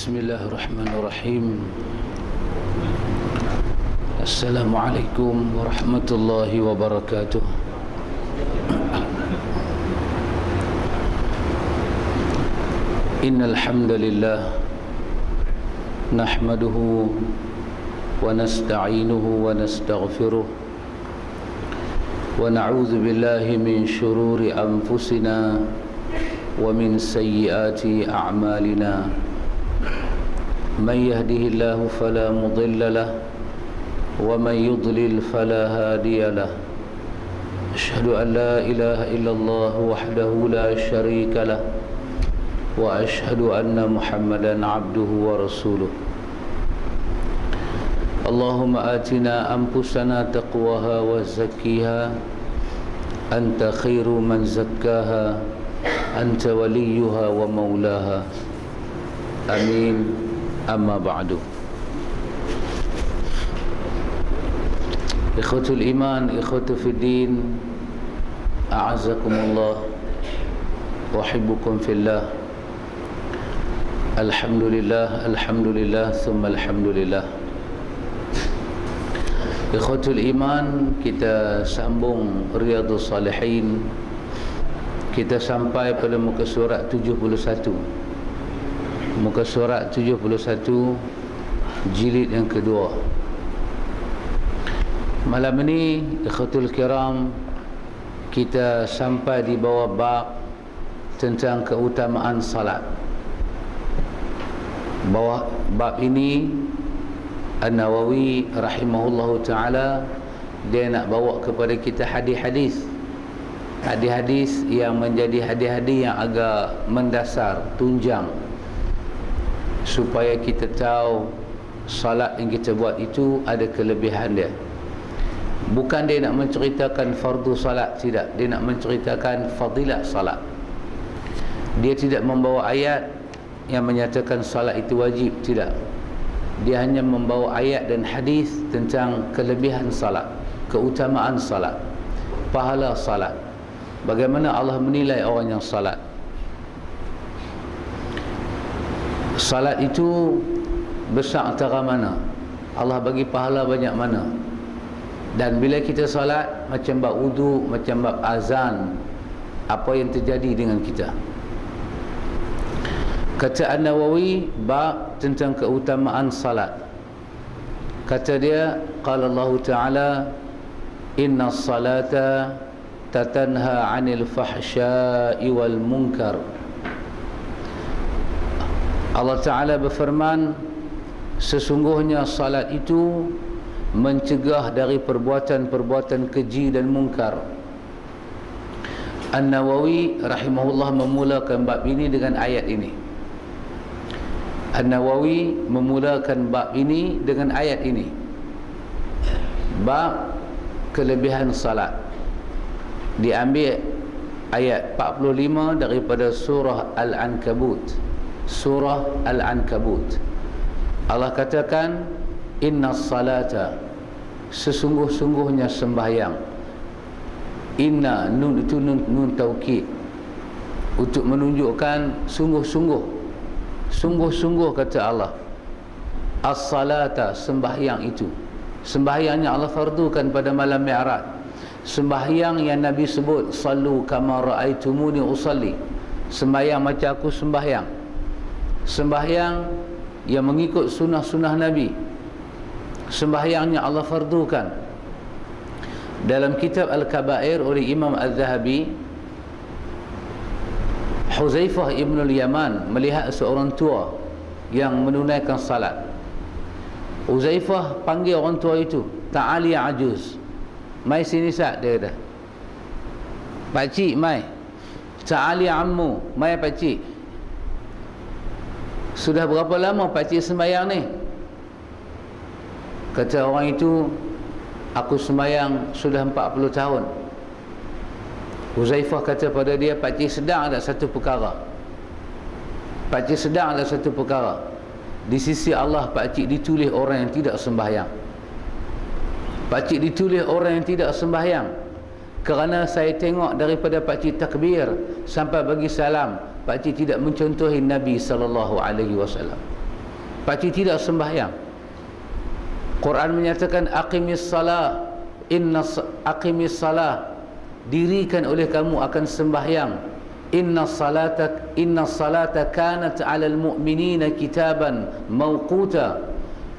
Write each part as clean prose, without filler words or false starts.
Bismillahirrahmanirrahim. Assalamualaikum warahmatullahi wabarakatuh. Innal hamdalillah nahmaduhu wa nasta'inuhu wa nastaghfiruh wa na'udzu billahi min shururi anfusina wa min sayyiati a'malina. من يهده الله فلا مضل له ومن يضلل فلا هادي له أشهد أن لا إله إلا الله وحده لا شريك له وأشهد أن محمدا عبده ورسوله اللهم آتنا أنفسنا تقواها وزكيها أنت خير من زكاها أنت وليها ومولاها آمين. Amma ba'du. Ikhwatul iman, ikhwatu fiddin, a'azakumullah wa uhibbukum fillah. Alhamdulillah, alhamdulillah, thumma alhamdulillah. Ikhwatul iman, kita sambung Riyadhus Salihin. Kita sampai pada muka surat 71. Muka surat 71 jilid yang kedua. Malam ini ikhwatul kiram, kita sampai di bawah bab tentang keutamaan salat. Bawah bab ini An-Nawawi rahimahullahu ta'ala, dia nak bawa kepada kita hadis-hadis. Hadis-hadis yang menjadi hadis-hadis yang agak mendasar, tunjang, supaya kita tahu salat yang kita buat itu ada kelebihan dia. Bukan dia nak menceritakan fardu salat, tidak. Dia nak menceritakan fadilat salat. Dia tidak membawa ayat yang menyatakan salat itu wajib, tidak. Dia hanya membawa ayat dan hadis tentang kelebihan salat, keutamaan salat, pahala salat, bagaimana Allah menilai orang yang salat. Salat itu besar antara mana, Allah bagi pahala banyak mana. Dan bila kita salat, macam bab wudu, macam bab azan, apa yang terjadi dengan kita. Kata An-Nawawi, bab tentang keutamaan salat. Kata dia, qala Allah Ta'ala, inna salata tatanha 'anil fahsya'i wal munkar. Allah Ta'ala berfirman, sesungguhnya salat itu mencegah dari perbuatan-perbuatan keji dan mungkar. An-Nawawi rahimahullah memulakan bab ini dengan ayat ini. An-Nawawi memulakan bab ini dengan ayat ini. Bab kelebihan salat. Diambil ayat 45 daripada surah Al-Ankabut. Surah Al-Ankabut. Allah katakan, inna salata, sesungguh-sungguhnya sembahyang. Inna, nun itu nun taukid, untuk menunjukkan sungguh-sungguh. Sungguh-sungguh kata Allah. As-salata, sembahyang itu. Sembahyang yang Allah fardukan pada malam Mi'raj. Sembahyang yang Nabi sebut, sallu kama ra'aitumuni usalli. Sembahyang macam aku sembahyang. Sembahyang yang mengikut sunnah-sunnah Nabi. Sembahyangnya Allah fardukan. Dalam kitab Al-Kabair oleh Imam Al-Zahabi, Huzaifah ibn al-Yaman melihat seorang tua yang menunaikan salat. Huzaifah panggil orang tua itu, ta'ali ajuz, mai sini sat, dia kata. Pakcik mai. Ta'ali ammu, mai pakcik. Sudah berapa lama pakcik sembahyang ni? Kata orang itu, aku sembahyang sudah 40 tahun. Huzaifah kata pada dia, pakcik sedang ada satu perkara. Pakcik sedang ada satu perkara. Di sisi Allah, pakcik ditulis orang yang tidak sembahyang. Pakcik ditulis orang yang tidak sembahyang. Kerana saya tengok daripada pakcik takbir sampai bagi salam, pakcik tidak mencontohi Nabi SAW. pakcik tidak sembahyang. Quran menyatakan aqimis salah, aqimis salah, dirikan oleh kamu akan sembahyang. Inna salata kanat 'alal mu'minina kitaban mawquta.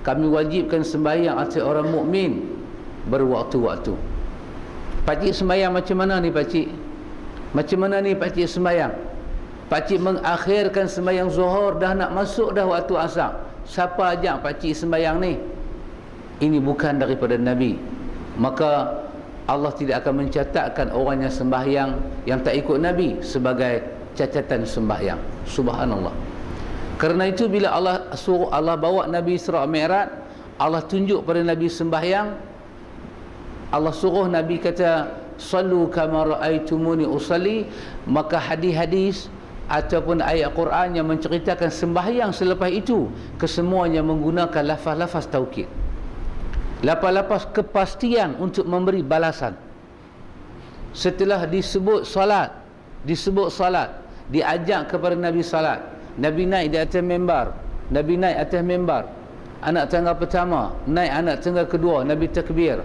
Kami wajibkan sembahyang atas orang mukmin berwaktu-waktu. Pakcik sembahyang macam mana ni pakcik? Macam mana ni pakcik sembahyang? Pakcik mengakhirkan sembahyang zuhur, dah nak masuk dah waktu asar. Siapa ajak pakcik sembahyang ni? Ini bukan daripada Nabi. Maka Allah tidak akan mencatatkan orang yang sembahyang yang tak ikut Nabi sebagai catatan sembahyang. Subhanallah. Kerana itu bila Allah suruh, Allah bawa Nabi Isra' Mi'raj, Allah tunjuk pada Nabi sembahyang, Allah suruh Nabi kata sallu kama ra'aitumuni usalli, maka hadis-hadis ataupun ayat Quran yang menceritakan sembahyang selepas itu kesemuanya menggunakan lafaz-lafaz taukid, lafaz-lafaz kepastian untuk memberi balasan. Setelah disebut salat, diajak kepada Nabi salat, Nabi naik di atas mimbar, Nabi naik atas mimbar, anak tangga pertama, naik anak tangga kedua, Nabi takbir,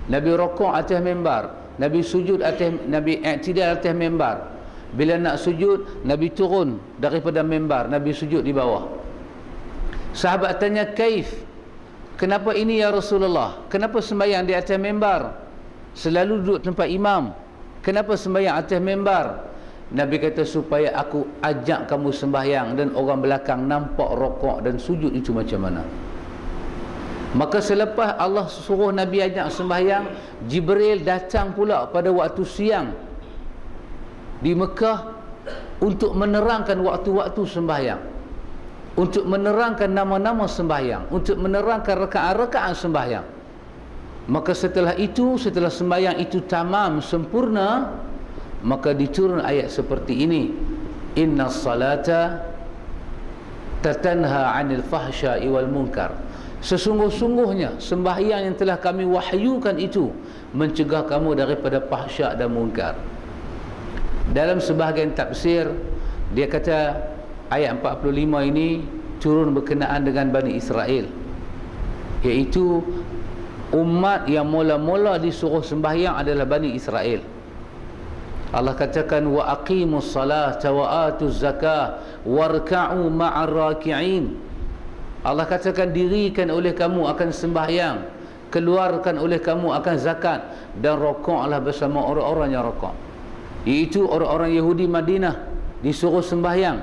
Nabi rukuk atas mimbar, Nabi sujud atas, Nabi i'tidal atas mimbar. Bila nak sujud, Nabi turun daripada mimbar, Nabi sujud di bawah. Sahabat tanya, kaif? Kenapa ini ya Rasulullah? Kenapa sembahyang di atas mimbar? Selalu duduk tempat imam. Kenapa sembahyang atas mimbar? Nabi kata supaya aku ajak kamu sembahyang dan orang belakang nampak rokok dan sujud itu macam mana. Maka selepas Allah suruh Nabi ajak sembahyang, Jibril datang pula pada waktu siang di Mekah untuk menerangkan waktu-waktu sembahyang, untuk menerangkan nama-nama sembahyang, untuk menerangkan rakaat-rakaat sembahyang. Maka setelah itu, setelah sembahyang itu tamam sempurna, maka diturun ayat seperti ini, inna salata tatanha 'anil fahsya'i wal munkar. Sesungguh-sungguhnya sembahyang yang telah kami wahyukan itu mencegah kamu daripada fahsya' dan munkar. Dalam sebahagian tafsir dia kata ayat 45 ini turun berkenaan dengan Bani Israel, iaitu umat yang mula-mula disuruh sembahyang adalah Bani Israel. Allah katakan wa aqimus salata wa atuz zakah warka'u ma'ar raki'in. Allah katakan dirikan oleh kamu akan sembahyang, keluarkan oleh kamu akan zakat, dan rokoklah bersama orang-orang yang rokok. Iaitu orang-orang Yahudi Madinah disuruh sembahyang.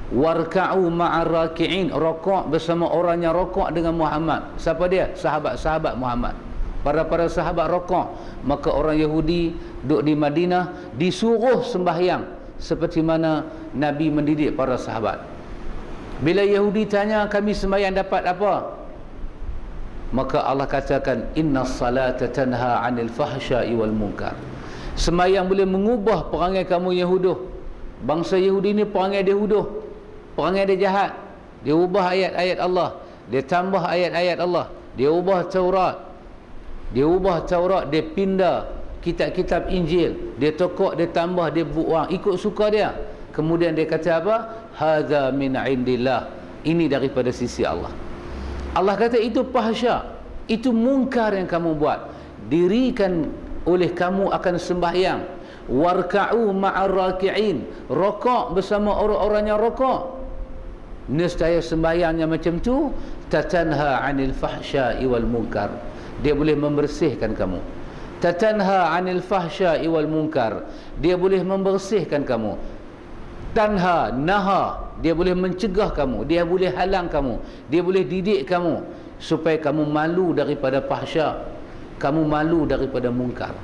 Warka'u ma'ar raki'in, rokok bersama orang yang rokok dengan Muhammad. Siapa dia? Sahabat-sahabat Muhammad. Para sahabat rokok. Maka orang Yahudi duduk di Madinah disuruh sembahyang seperti mana Nabi mendidik para sahabat. Bila Yahudi tanya, kami sembahyang dapat apa? Maka Allah katakan inna salata tanha 'anil fahsya'i wal munkar. Sembahyang boleh mengubah perangai kamu Yahuduh. Bangsa Yahudi ni perangai dia huduh, perangai dia jahat. Dia ubah ayat-ayat Allah, dia tambah ayat-ayat Allah, dia ubah Taurat, dia pindah kitab-kitab Injil, dia tokok, dia tambah, dia buang, ikut suka dia. Kemudian dia kata apa? Hadza min indillah, ini daripada sisi Allah. Allah kata itu fahsya, itu munkar yang kamu buat. Dirikan oleh kamu akan sembahyang. Warka'u ma'ar raki'in, rokok bersama orang-orang yang rokok. Nescaya sembahyangnya macam tu tatanha 'anil fahsya'i wal munkar, dia boleh membersihkan kamu. Tatanha 'anil fahsya'i wal munkar, dia boleh membersihkan kamu. Tanha, naha, dia boleh mencegah kamu, dia boleh halang kamu, dia boleh didik kamu supaya kamu malu daripada fahsya, kamu malu daripada munkar.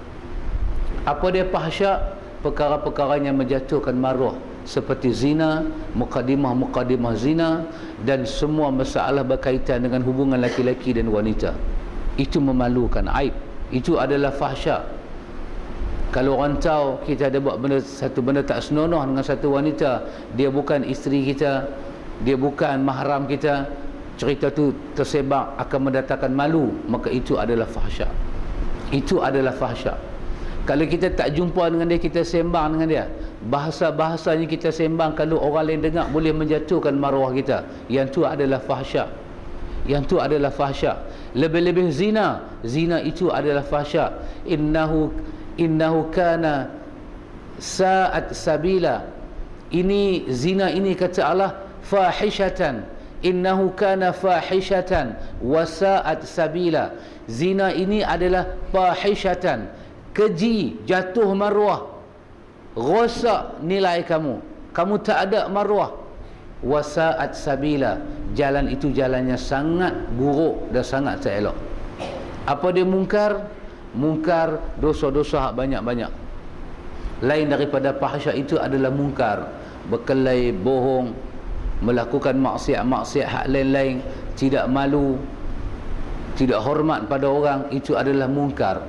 Apa dia fahsya? Perkara-perkara yang menjatuhkan maruah, seperti zina, mukadimah zina, dan semua masalah berkaitan dengan hubungan laki-laki dan wanita. Itu memalukan, aib. Itu adalah fahsya. Kalau orang tahu kita ada buat satu benda tak senonoh dengan satu wanita, dia bukan isteri kita, dia bukan mahram kita, cerita tu tersebar akan mendatangkan malu, maka itu adalah fahsya. Itu adalah fahsya. Kalau kita tak jumpa dengan dia, kita sembang dengan dia, bahasa-bahasanya kita sembang, kalau orang lain dengar boleh menjatuhkan maruah kita. Yang tu adalah fahsya. Yang tu adalah fahsya. Lebih-lebih zina. Zina itu adalah fahsya. Innahu kana sa'at sabila. Ini zina ini kata Allah fahishatan. Innahu kana fahishatan wa sa'at sabila. Zina ini adalah fahishatan, keji, jatuh maruah, rosak nilai kamu. Kamu tak ada maruah. Wa sa'at sabila. Jalan itu jalannya sangat buruk dan sangat tak elok. Apa dia mungkar? Mungkar dosa-dosa banyak-banyak. Lain daripada fahsyat itu adalah mungkar. Berkelahi, bohong, melakukan maksiat-maksiat hak lain-lain, tidak malu, tidak hormat pada orang, itu adalah mungkar.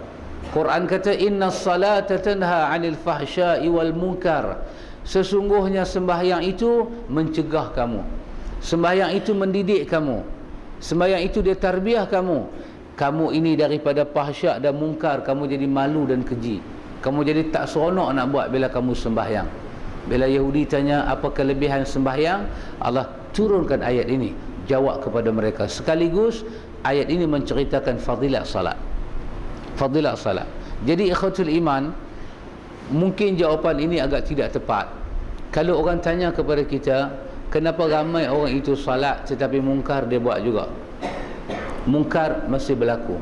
Quran kata innas salata tanha 'anil fahsya'i wal munkar. Sesungguhnya sembahyang itu mencegah kamu. Sembahyang itu mendidik kamu. Sembahyang itu dia tarbiyah kamu. Kamu ini daripada fahsyak dan mungkar, kamu jadi malu dan keji. Kamu jadi tak seronok nak buat bila kamu sembahyang. Bila Yahudi tanya apa kelebihan sembahyang, Allah turunkan ayat ini jawab kepada mereka. Sekaligus ayat ini menceritakan fadilat salat. Fadilat salat. Jadi ikhwatul iman, mungkin jawapan ini agak tidak tepat. Kalau orang tanya kepada kita, kenapa ramai orang itu salat tetapi mungkar dia buat juga? Mungkar masih berlaku.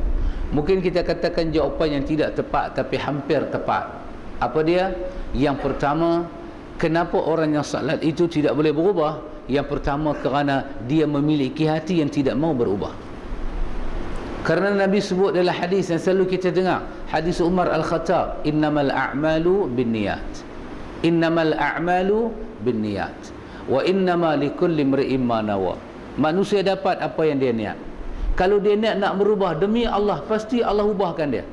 Mungkin kita katakan jawapan yang tidak tepat tapi hampir tepat. Apa dia? Yang pertama, kenapa orang yang salat itu tidak boleh berubah? Yang pertama, kerana dia memiliki hati yang tidak mau berubah. Kerana Nabi sebut dalam hadis yang selalu kita dengar, hadis Umar Al-Khattab, innamal a'malu binniyat. Innamal a'malu binniyat. Wa innama likulli imri'in ma nawa. Manusia dapat apa yang dia niat. Kalau dia niat nak berubah, demi Allah pasti Allah ubahkan dia.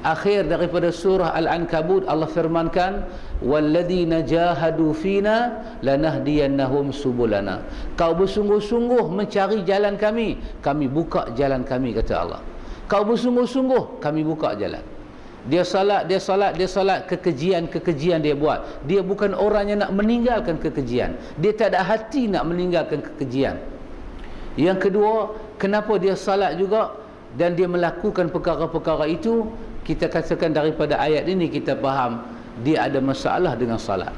Akhir daripada surah Al-Ankabut, Allah firmankan, walladzina jahadu fina lanahdiyannahum subulana. Kau bersungguh-sungguh mencari jalan kami, kami buka jalan kami, kata Allah. Kau bersungguh-sungguh, kami buka jalan. Dia salat, kekejian dia buat. Dia bukan orang yang nak meninggalkan kekejian. Dia tak ada hati nak meninggalkan kekejian. Yang kedua, kenapa dia salat juga dan dia melakukan perkara-perkara itu? Kita katakan daripada ayat ini kita faham dia ada masalah dengan salat.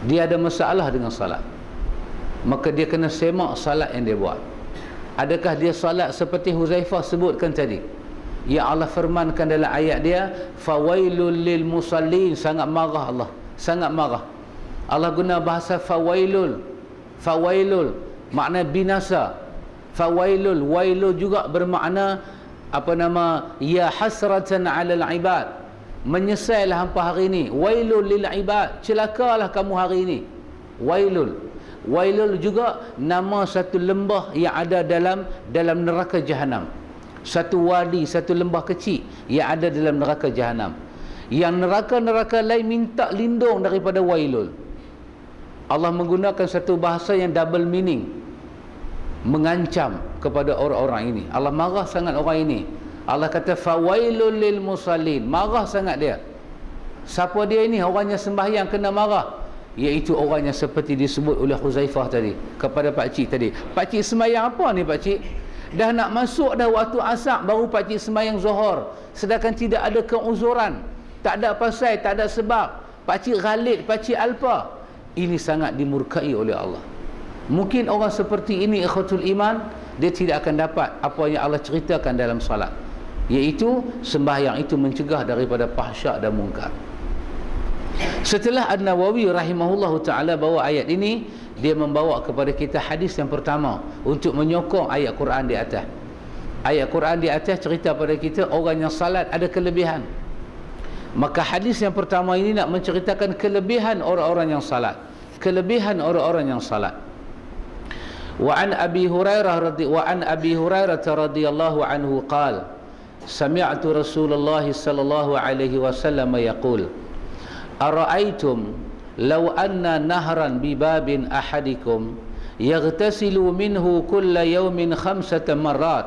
Dia ada masalah dengan salat. Maka dia kena semak salat yang dia buat. Adakah dia salat seperti Huzaifah sebutkan tadi? Ya Allah firmankan dalam ayat dia, fawailul lil musallin. Sangat marah Allah, sangat marah. Allah guna bahasa fawailul. Fawailul makna binasa. Fawailul, wailul juga bermakna ya hasratan 'alal ibad. Menyesailah hampa hari ini. Wailul lil ibad, celakalah kamu hari ini. Wailul. Wailul juga nama satu lembah yang ada dalam neraka jahanam. Satu wadi, satu lembah kecil yang ada dalam neraka jahanam. Yang neraka-neraka lain minta lindung daripada wailul. Allah menggunakan satu bahasa yang double meaning, mengancam kepada orang-orang ini. Allah marah sangat orang ini. Allah kata fawailul lil musallin. Marah sangat dia. Siapa dia ini? Orang yang sembahyang kena marah. Iaitu orang yang seperti disebut oleh Huzaifah tadi kepada pak cik tadi. Pak cik sembahyang apa ni pak cik? Dah nak masuk dah waktu asar baru pak cik sembahyang Zuhur. Sedangkan tidak ada keuzuran, tak ada pasal, tak ada sebab. Pak cik Khalid, pak cik Alpa. Ini sangat dimurkai oleh Allah. Mungkin orang seperti ini ikhwatul iman, dia tidak akan dapat apa yang Allah ceritakan dalam salat, iaitu sembahyang itu mencegah daripada fahsyak dan mungkar. Setelah An-Nawawi rahimahullahu ta'ala bawa ayat ini, dia membawa kepada kita hadis yang pertama untuk menyokong ayat Quran di atas. Ayat Quran di atas cerita pada kita orang yang salat ada kelebihan. Maka hadis yang pertama ini nak menceritakan kelebihan orang-orang yang salat. Kelebihan orang-orang yang salat. وعن أبي هريرة رضي الله عنه قال سمعت رسول الله صلى الله عليه وسلم يقول أرأيتم لو أن نهرا بباب أحدكم يغتسل منه كل يوم 5 مرات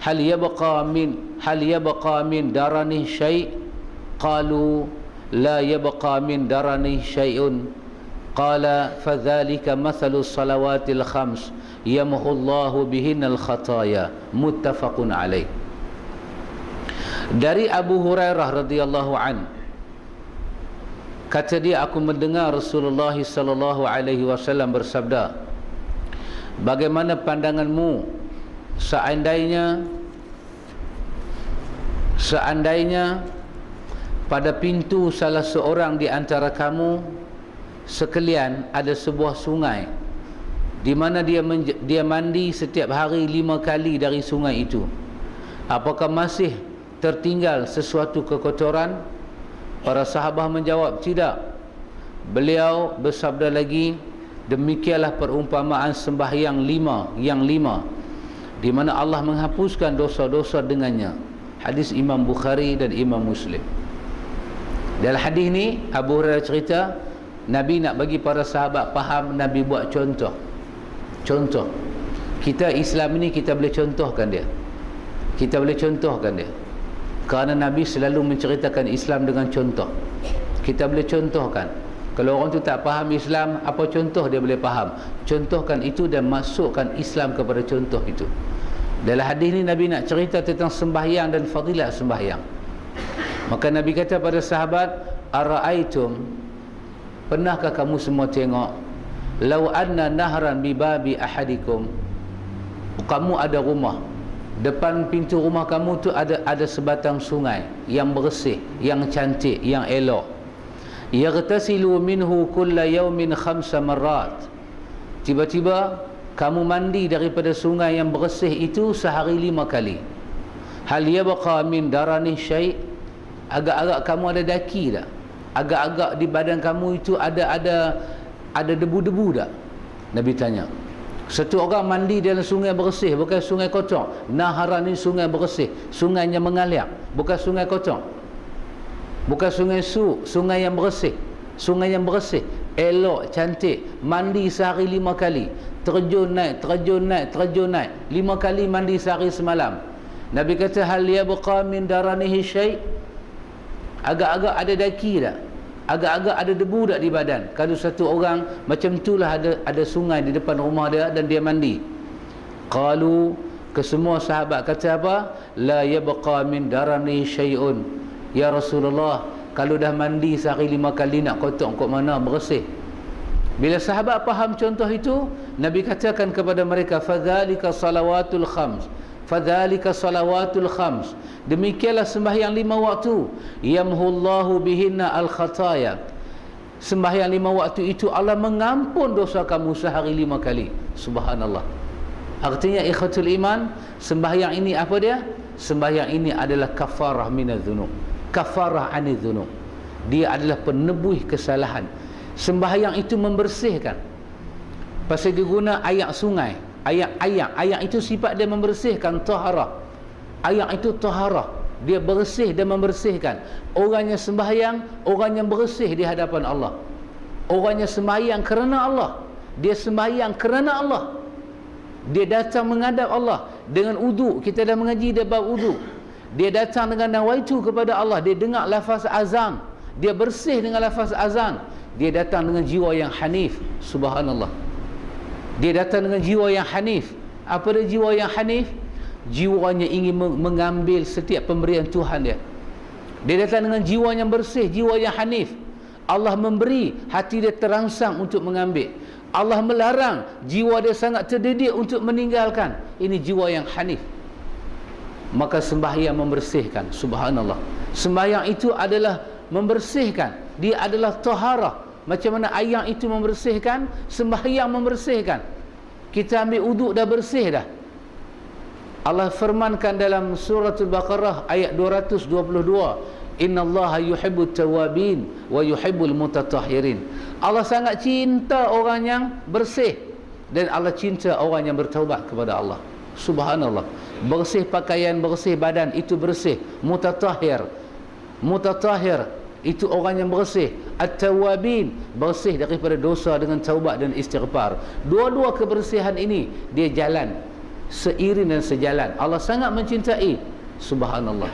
هل يبقى من درنه شيء قالوا la yabqa min darani syai'un. Qala fadzalika mathalus salawatil khams yamhu Allahu bihinnal khataya. Muttafaqun alaih. Dari Abu Hurairah radhiyallahu an, kata dia, aku mendengar Rasulullah sallallahu alaihi wasallam bersabda, bagaimana pandanganmu seandainya pada pintu salah seorang di antara kamu sekalian ada sebuah sungai di mana dia mandi setiap hari 5 kali dari sungai itu. Apakah masih tertinggal sesuatu kekotoran? Para sahabat menjawab, tidak. Beliau bersabda lagi, demikianlah perumpamaan sembahyang yang lima di mana Allah menghapuskan dosa-dosa dengannya. Hadis Imam Bukhari dan Imam Muslim. Dalam hadis ni Abu Hurairah cerita, Nabi nak bagi para sahabat faham, Nabi buat contoh. Kita Islam ini kita boleh contohkan dia. Kerana Nabi selalu menceritakan Islam dengan contoh. Kita boleh contohkan. Kalau orang tu tak faham Islam, apa contoh dia boleh faham? Contohkan itu dan masukkan Islam kepada contoh itu. Dalam hadis ni Nabi nak cerita tentang sembahyang dan fadilat sembahyang. Maka Nabi kata pada sahabat, ara'aitum, pernahkah kamu semua tengok, lau anna nahran bi babi ahadikum, kamu ada rumah, depan pintu rumah kamu tu ada sebatang sungai yang bersih, yang cantik, yang elok. Yaghtasilu minhu kulla yawmin 5 marrat. Tiba-tiba kamu mandi daripada sungai yang bersih itu sehari 5 kali. Hal yabqa min darani syai'? Agak-agak kamu ada daki tak? Agak-agak di badan kamu itu ada debu-debu tak? Nabi tanya. Satu orang mandi dalam sungai bersih, bukan sungai kotor. Naharan ni sungai bersih, sungainya mengalir, bukan sungai kotor, bukan sungai sungai yang bersih. Sungai yang bersih, elok, cantik, mandi sehari 5 kali, terjun naik 5 kali mandi sehari semalam. Nabi kata, hal yabqa min daranihi syai'? Agak-agak ada daki tak? Agak-agak ada debu tak di badan? Kalau satu orang macam itulah, ada sungai di depan rumah dia dan dia mandi. Qalu, kesemua sahabat kata apa? La yabqa min darani syai'un. Ya Rasulullah, kalau dah mandi sehari 5 kali nak kotor kok mana bersih? Bila sahabat faham contoh itu, Nabi katakan kepada mereka, fadzalika salawatul khams. Fadzalika salawatul khams. Demikianlah sembahyang 5 waktu. Yamhullahu bihinna al-khataya. Sembahyang 5 waktu itu Allah mengampun dosa kamu sehari 5 kali. Subhanallah. Artinya ikhwatul iman, sembahyang ini apa dia? Sembahyang ini adalah kafarah minadz-dzunub. Kafarah anidz-dzunub. Dia adalah penebus kesalahan. Sembahyang itu membersihkan. Pasal dia guna air sungai. Air itu sifat dia membersihkan, taharah. Air itu taharah, dia bersih dan membersihkan. Orang yang sembahyang, orang yang bersih di hadapan Allah. Orang yang sembahyang kerana Allah, dia sembahyang kerana Allah, dia datang menghadap Allah dengan wudu. Kita dah mengaji dia bab wudu. Dia datang dengan nawaitu kepada Allah, dia dengar lafaz azan, dia bersih dengan lafaz azan, dia datang dengan jiwa yang hanif. Subhanallah. Dia datang dengan jiwa yang hanif. Apa dia jiwa yang hanif? Jiwanya ingin mengambil setiap pemberian Tuhan dia. Dia datang dengan jiwa yang bersih, jiwa yang hanif. Allah memberi, hati dia terangsang untuk mengambil. Allah melarang, jiwa dia sangat terdidik untuk meninggalkan. Ini jiwa yang hanif. Maka sembahyang membersihkan. Subhanallah. Sembahyang itu adalah membersihkan. Dia adalah taharah. Macam mana air itu membersihkan, sembahyang membersihkan. Kita ambil uduk dah bersih dah. Allah firmankan dalam suratul Baqarah ayat 222, innallaha yuhibbut tawabin wa yuhibbul mutatahhirin. Allah sangat cinta orang yang bersih dan Allah cinta orang yang bertaubat kepada Allah. Subhanallah. Bersih pakaian, bersih badan, itu bersih. Mutatahhir itu orang yang bersih. At-tawabin, bersih daripada dosa dengan taubat dan istighfar. Dua-dua kebersihan ini dia jalan seiring dan sejalan. Allah sangat mencintai. Subhanallah.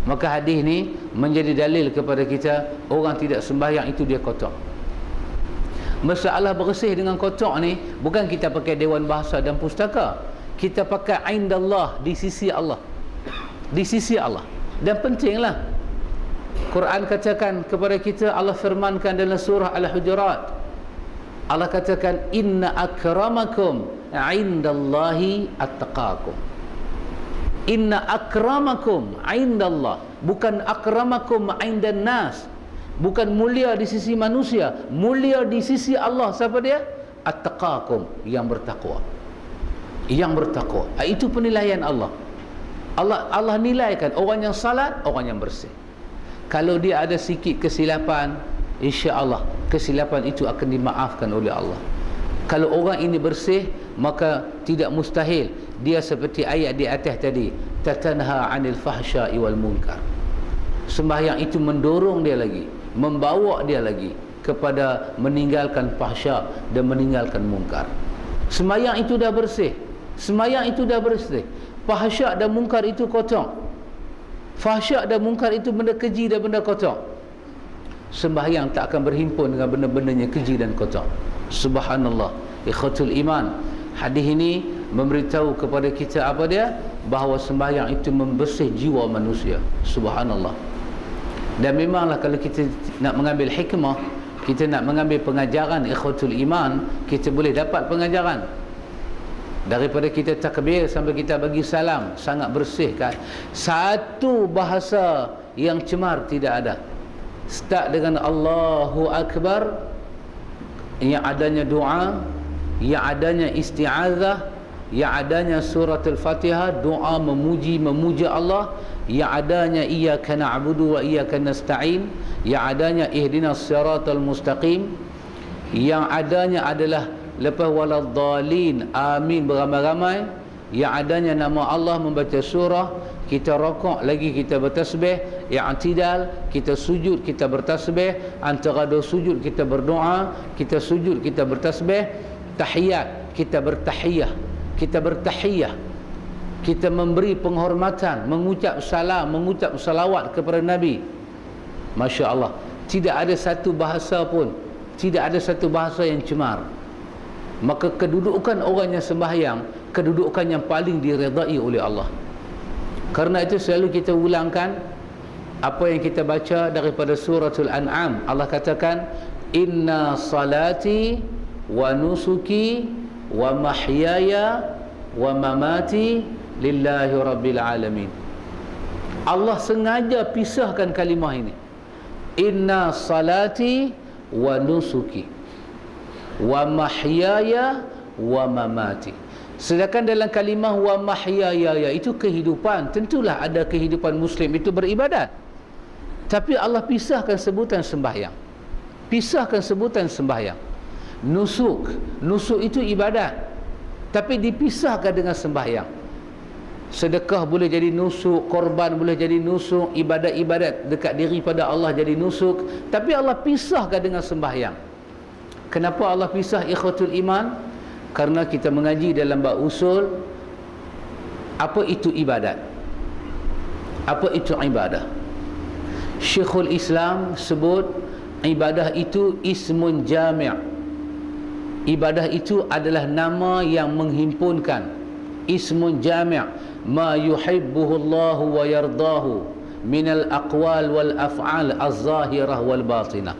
Maka hadis ni menjadi dalil kepada kita, orang tidak sembahyang itu dia kotor. Masalah bersih dengan kotor ni bukan kita pakai dewan bahasa dan pustaka, kita pakai indallah, di sisi Allah. Di sisi Allah. Dan pentinglah, Quran katakan kepada kita, Allah firmankan dalam surah Al-Hujurat, Allah katakan inna akramakum indallahi attaqakum. Inna akramakum indallah, bukan akramakum indan nas, bukan mulia di sisi manusia, mulia di sisi Allah. Siapa dia? Attaqakum, yang bertakwa. Yang bertakwa. Itu penilaian Allah. Allah nilaikan orang yang salat, orang yang bersih. Kalau dia ada sikit kesilapan, insya-Allah kesilapan itu akan dimaafkan oleh Allah. Kalau orang ini bersih, maka tidak mustahil dia seperti ayat di atas tadi, tatanha 'anil fahsya'i wal munkar. Sembahyang itu mendorong dia lagi, membawa dia lagi kepada meninggalkan fahsya dan meninggalkan munkar. Sembahyang itu dah bersih. Sembahyang itu dah bersih. Fahsya dan munkar itu kotor. Fahsya dan munkar itu benda keji dan benda kotor. Sembahyang tak akan berhimpun dengan benda-bendanya keji dan kotor. Subhanallah. Ikhwatul iman, hadis ini memberitahu kepada kita apa dia? Bahawa sembahyang itu membersih jiwa manusia. Subhanallah. Dan memanglah kalau kita nak mengambil hikmah, kita nak mengambil pengajaran ikhwatul iman, kita boleh dapat pengajaran. Daripada kita takbir sampai kita bagi salam, sangat bersih kan. Satu bahasa yang cemar tidak ada. Start dengan Allahu Akbar, yang adanya doa, yang adanya isti'azah, yang adanya surat Al-Fatihah, doa memuja Allah, yang adanya iyyaka na'budu wa iyyaka nasta'in, yang adanya ihdinas siratal mustaqim, yang adanya adalah lepas waladdallin amin beramai-ramai, yang adanya nama Allah, membaca surah, kita rokok lagi kita bertasbih, i'tidal kita sujud kita bertasbih, antara dua sujud kita berdoa, kita sujud kita bertasbih, tahiyat kita bertahiyah, kita memberi penghormatan, mengucap salam, mengucap salawat kepada Nabi. Masya Allah, tidak ada satu bahasa pun, tidak ada satu bahasa yang cemar. Maka kedudukan orang yang sembahyang, kedudukan yang paling diredai oleh Allah. Karena itu selalu kita ulangkan apa yang kita baca daripada suratul An'am. Allah katakan, inna salati wa nusuki wa mahyaya wa mamati lillahi rabbil alamin. Allah sengaja pisahkan kalimah ini. Inna salati wa nusuki wa mahyaya wa mamati. Sedangkan dalam kalimah wa mahyaya itu kehidupan, tentulah ada kehidupan muslim itu beribadat. Tapi Allah pisahkan sebutan sembahyang. Pisahkan sebutan sembahyang. Nusuk itu ibadat, tapi dipisahkan dengan sembahyang. Sedekah boleh jadi nusuk, korban boleh jadi nusuk, ibadat-ibadat dekat diri pada Allah jadi nusuk, tapi Allah pisahkan dengan sembahyang. Kenapa Allah pisah ikhwatul iman? Karena kita mengaji dalam bab usul, apa itu ibadat, apa itu ibadah. Syekhul Islam sebut ibadah itu ismun jami'. Ibadah itu adalah nama yang menghimpunkan. Ismun jami' ma yuhibbuhu Allah wa yardahu minal aqwal wal af'al az-zahirah wal batinah.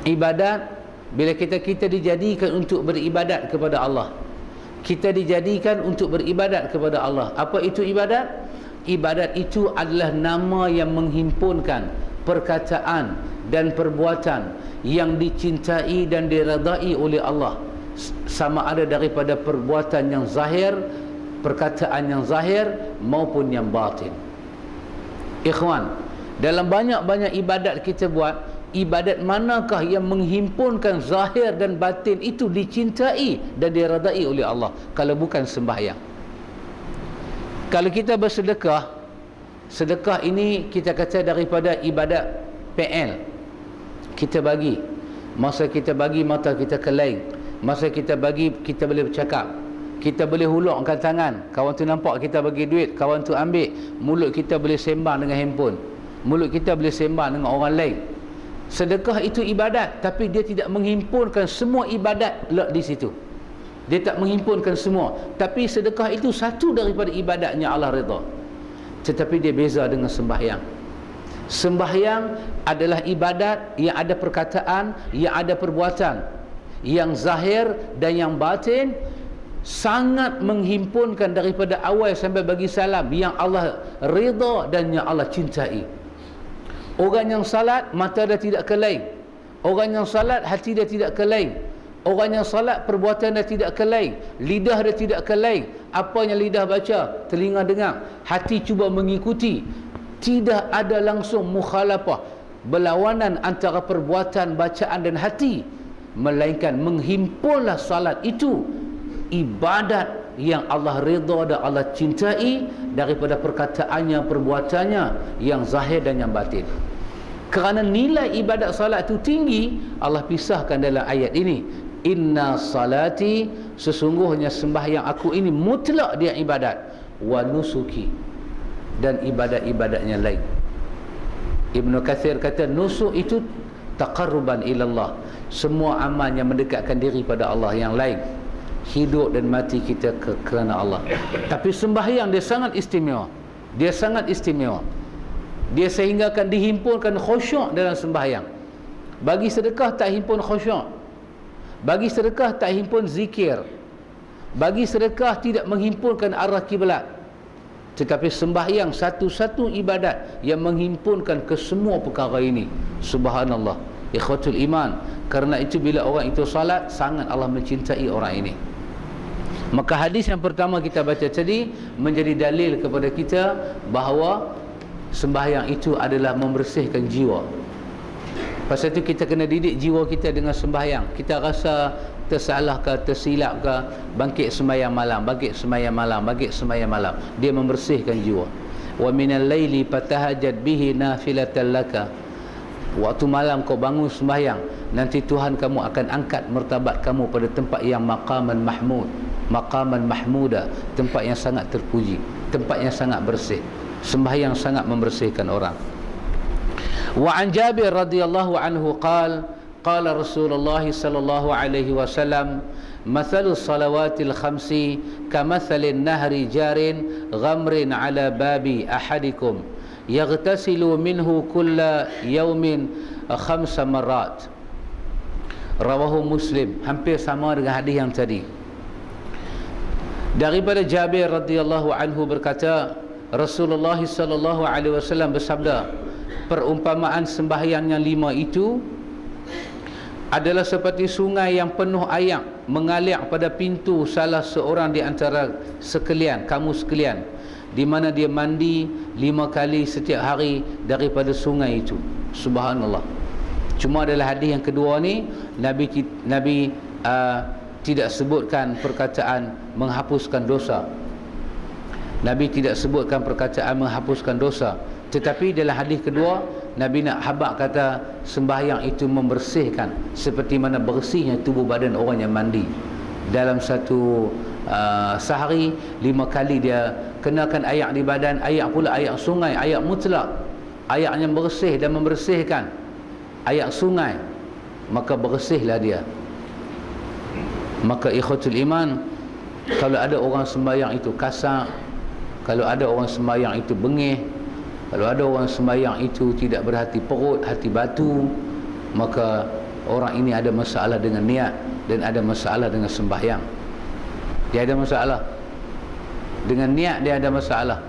Ibadat, bila kita dijadikan untuk beribadat kepada Allah, kita dijadikan untuk beribadat kepada Allah. Apa itu ibadat? Ibadat itu adalah nama yang menghimpunkan perkataan dan perbuatan yang dicintai dan diredai oleh Allah, sama ada daripada perbuatan yang zahir, perkataan yang zahir maupun yang batin. Ikhwan, dalam banyak-banyak ibadat kita buat, ibadat manakah yang menghimpunkan zahir dan batin itu dicintai dan diredai oleh Allah kalau bukan sembahyang? Kalau kita bersedekah, sedekah ini kita kata daripada ibadat PL. Kita bagi, masa kita bagi mata kita keleng, masa kita bagi kita boleh bercakap, kita boleh hulurkan tangan, kawan tu nampak kita bagi duit, kawan tu ambil. Mulut kita boleh sembang dengan handphone, mulut kita boleh sembang dengan orang lain. Sedekah itu ibadat, tapi dia tidak menghimpunkan semua ibadat di situ. Dia tak menghimpunkan semua, tapi sedekah itu satu daripada ibadatnya Allah redha. Tetapi dia beza dengan sembahyang. Sembahyang adalah ibadat yang ada perkataan, yang ada perbuatan, yang zahir dan yang batin, sangat menghimpunkan daripada awal sampai bagi salam, yang Allah redha dan yang Allah cintai. Orang yang salat, mata dia tidak kelai. Orang yang salat, hati dia tidak kelai. Orang yang salat, perbuatan dia tidak kelai. Lidah dia tidak kelai. Apa yang lidah baca, telinga dengar, hati cuba mengikuti. Tidak ada langsung mukhalafah, berlawanan antara perbuatan, bacaan dan hati, melainkan menghimpunlah salat itu ibadat yang Allah redha dan Allah cintai daripada perkataannya, perbuatannya yang zahir dan yang batin. Kerana nilai ibadat salat itu tinggi, Allah pisahkan dalam ayat ini, inna salati, sesungguhnya sembahyang aku ini mutlak dia ibadat, wa nusuki, dan ibadat-ibadatnya lain. Ibnu Katsir kata nusuk itu taqarruban ilallah, semua amal yang mendekatkan diri pada Allah yang lain. Hidup dan mati kita kerana Allah. Tapi sembahyang dia sangat istimewa. Dia sangat istimewa. Dia sehinggakan dihimpunkan khusyuk dalam sembahyang. Bagi sedekah tak himpun khusyuk. Bagi sedekah tak himpun zikir. Bagi sedekah tidak menghimpunkan arah kiblat. Tetapi sembahyang satu-satu ibadat yang menghimpunkan ke semua perkara ini. Subhanallah. Ikhwatul iman. Kerana itu bila orang itu salat, sangat Allah mencintai orang ini. Maka hadis yang pertama kita baca tadi menjadi dalil kepada kita bahawa sembahyang itu adalah membersihkan jiwa. Pasal itu kita kena didik jiwa kita dengan sembahyang. Kita rasa tersalah ke, tersilap ke, bangkit sembahyang malam, bangkit sembahyang malam, bangkit sembahyang malam. Dia membersihkan jiwa. Wa minal laili fatahajjad bihi nafilatan laka. Waktu malam kau bangun sembahyang, nanti Tuhan kamu akan angkat martabat kamu pada tempat yang maqaman mahmud, maqaman mahmuda, tempat yang sangat terpuji, tempat yang sangat bersih. Sembahyang sangat membersihkan orang. Wa an Jabir radhiyallahu anhu qala Rasulullah sallallahu alaihi wasallam mathalu salawatil khamsi kamathalin nahri jarin ghamrin ala babi ahadikum yaghtasilu minhu kulla yawmin 5 marrat. Rawahu Muslim. Hampir sama dengan hadis yang tadi. Daripada Jabir radhiyallahu anhu berkata, Rasulullah sallallahu alaihi wasallam bersabda, perumpamaan sembahyang yang 5 itu adalah seperti sungai yang penuh air mengalir pada pintu salah seorang di antara sekalian, kamu sekalian, di mana dia mandi 5 kali setiap hari daripada sungai itu. Subhanallah. Cuma adalah hadis yang kedua ni Nabi tidak sebutkan perkataan menghapuskan dosa. Nabi tidak sebutkan perkataan menghapuskan dosa. Tetapi dalam hadis kedua, Nabi nak habaq kata sembahyang itu membersihkan, seperti mana bersihnya tubuh badan orang yang mandi. Dalam satu sehari 5 kali dia kenakan air di badan, air pula air sungai, air mutlak, air yang bersih dan membersihkan, air sungai, maka bersihlah dia. Maka ikhwatul iman, kalau ada orang sembahyang itu kasar, kalau ada orang sembahyang itu bengih, kalau ada orang sembahyang itu tidak berhati perut, hati batu, maka orang ini ada masalah dengan niat dan ada masalah dengan sembahyang. Dia ada masalah dengan niat, dia ada masalah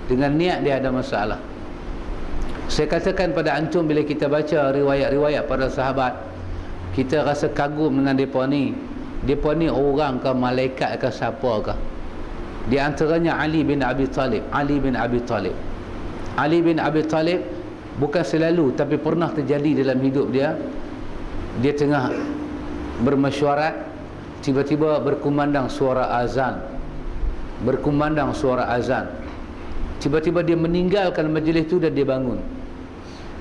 dengan niat, dia ada masalah. Saya katakan pada antum, bila kita baca riwayat-riwayat para sahabat, kita rasa kagum dengan mereka ni. Mereka ni orang ke malaikat ke siapa ke? Di antaranya Ali bin Abi Talib. Ali bin Abi Talib. Ali bin Abi Talib bukan selalu, tapi pernah terjadi dalam hidup dia. Dia tengah bermesyuarat, tiba-tiba berkumandang suara azan. Berkumandang suara azan. Tiba-tiba dia meninggalkan majlis itu dan dia bangun.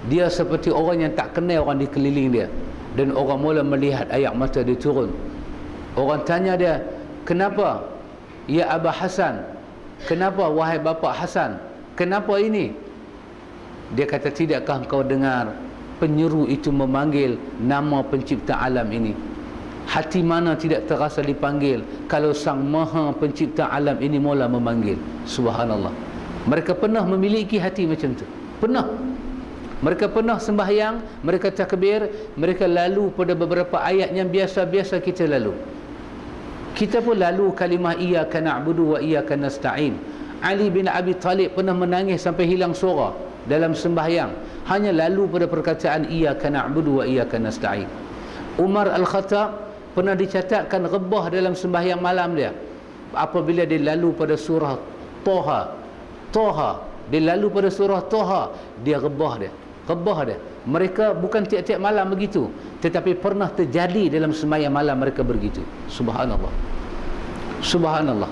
Dia seperti orang yang tak kenal orang di keliling dia. Dan orang mula melihat air mata dia turun. Orang tanya dia, kenapa? ya Aba Hasan, kenapa wahai bapa Hasan, kenapa ini? Dia kata, tidakkah engkau dengar penyeru itu memanggil nama pencipta alam ini? Hati mana tidak terasa dipanggil kalau Sang Maha Pencipta alam ini mula memanggil? Subhanallah. Mereka pernah memiliki hati macam tu. Pernah. Mereka pernah sembahyang, mereka takbir, mereka lalu pada beberapa ayat yang biasa-biasa kita lalu. Kita pun lalu kalimah iyyaka na'budu wa iyyaka nasta'in. Ali bin Abi Talib pernah menangis sampai hilang suara dalam sembahyang, hanya lalu pada perkataan iyyaka na'budu wa iyyaka nasta'in. Umar Al-Khattab pernah dicatatkan rebah dalam sembahyang malam dia apabila dia lalu pada surah Toha, dia lalu pada surah Toha, dia rebah dia. Mereka bukan tiap-tiap malam begitu, tetapi pernah terjadi dalam sembahyang malam mereka begitu. Subhanallah. Subhanallah.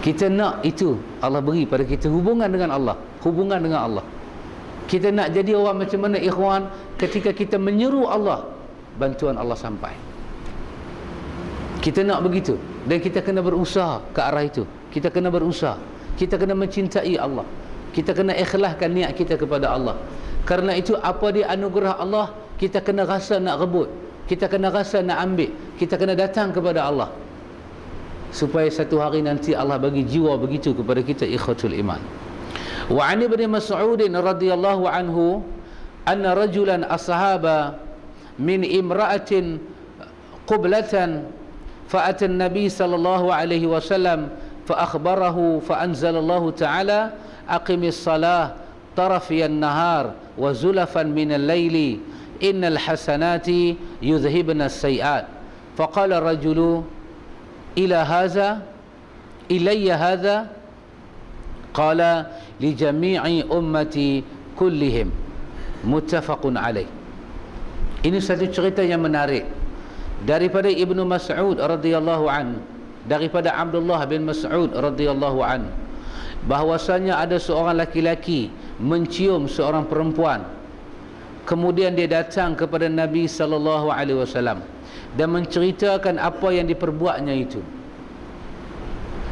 Kita nak itu Allah beri pada kita hubungan dengan Allah, hubungan dengan Allah. Kita nak jadi orang macam mana ikhwan? Ketika kita menyeru Allah, bantuan Allah sampai. Kita nak begitu, dan kita kena berusaha ke arah itu. Kita kena berusaha, kita kena mencintai Allah, kita kena ikhlaskan niat kita kepada Allah. Karena itu apa dia anugerah Allah, kita kena rasa nak rebut, kita kena rasa nak ambil, kita kena datang kepada Allah, supaya satu hari nanti Allah bagi jiwa begitu kepada kita, ikhwatul iman. Wa 'an ibn Mas'ud radhiyallahu anhu anna rajulan ashaba min imra'atin qublatan fa'ata an-nabi sallallahu alaihi wasallam fa akhbarahu fa anzala Allah ta'ala aqimis salah طرفي النهار وزلفا من الليل إن الحسنات يذهبن السيئات فقال الرجل إلي هذا قال لجميع أمتي كلهم متفق عليه. Ini satu cerita yang menarik daripada Ibnu Mas'ud radhiyallahu an, daripada Abdullah bin Mas'ud radhiyallahu an, bahwasanya ada seorang laki-laki mencium seorang perempuan, kemudian dia datang kepada Nabi sallallahu alaihi wasallam dan menceritakan apa yang diperbuatnya itu.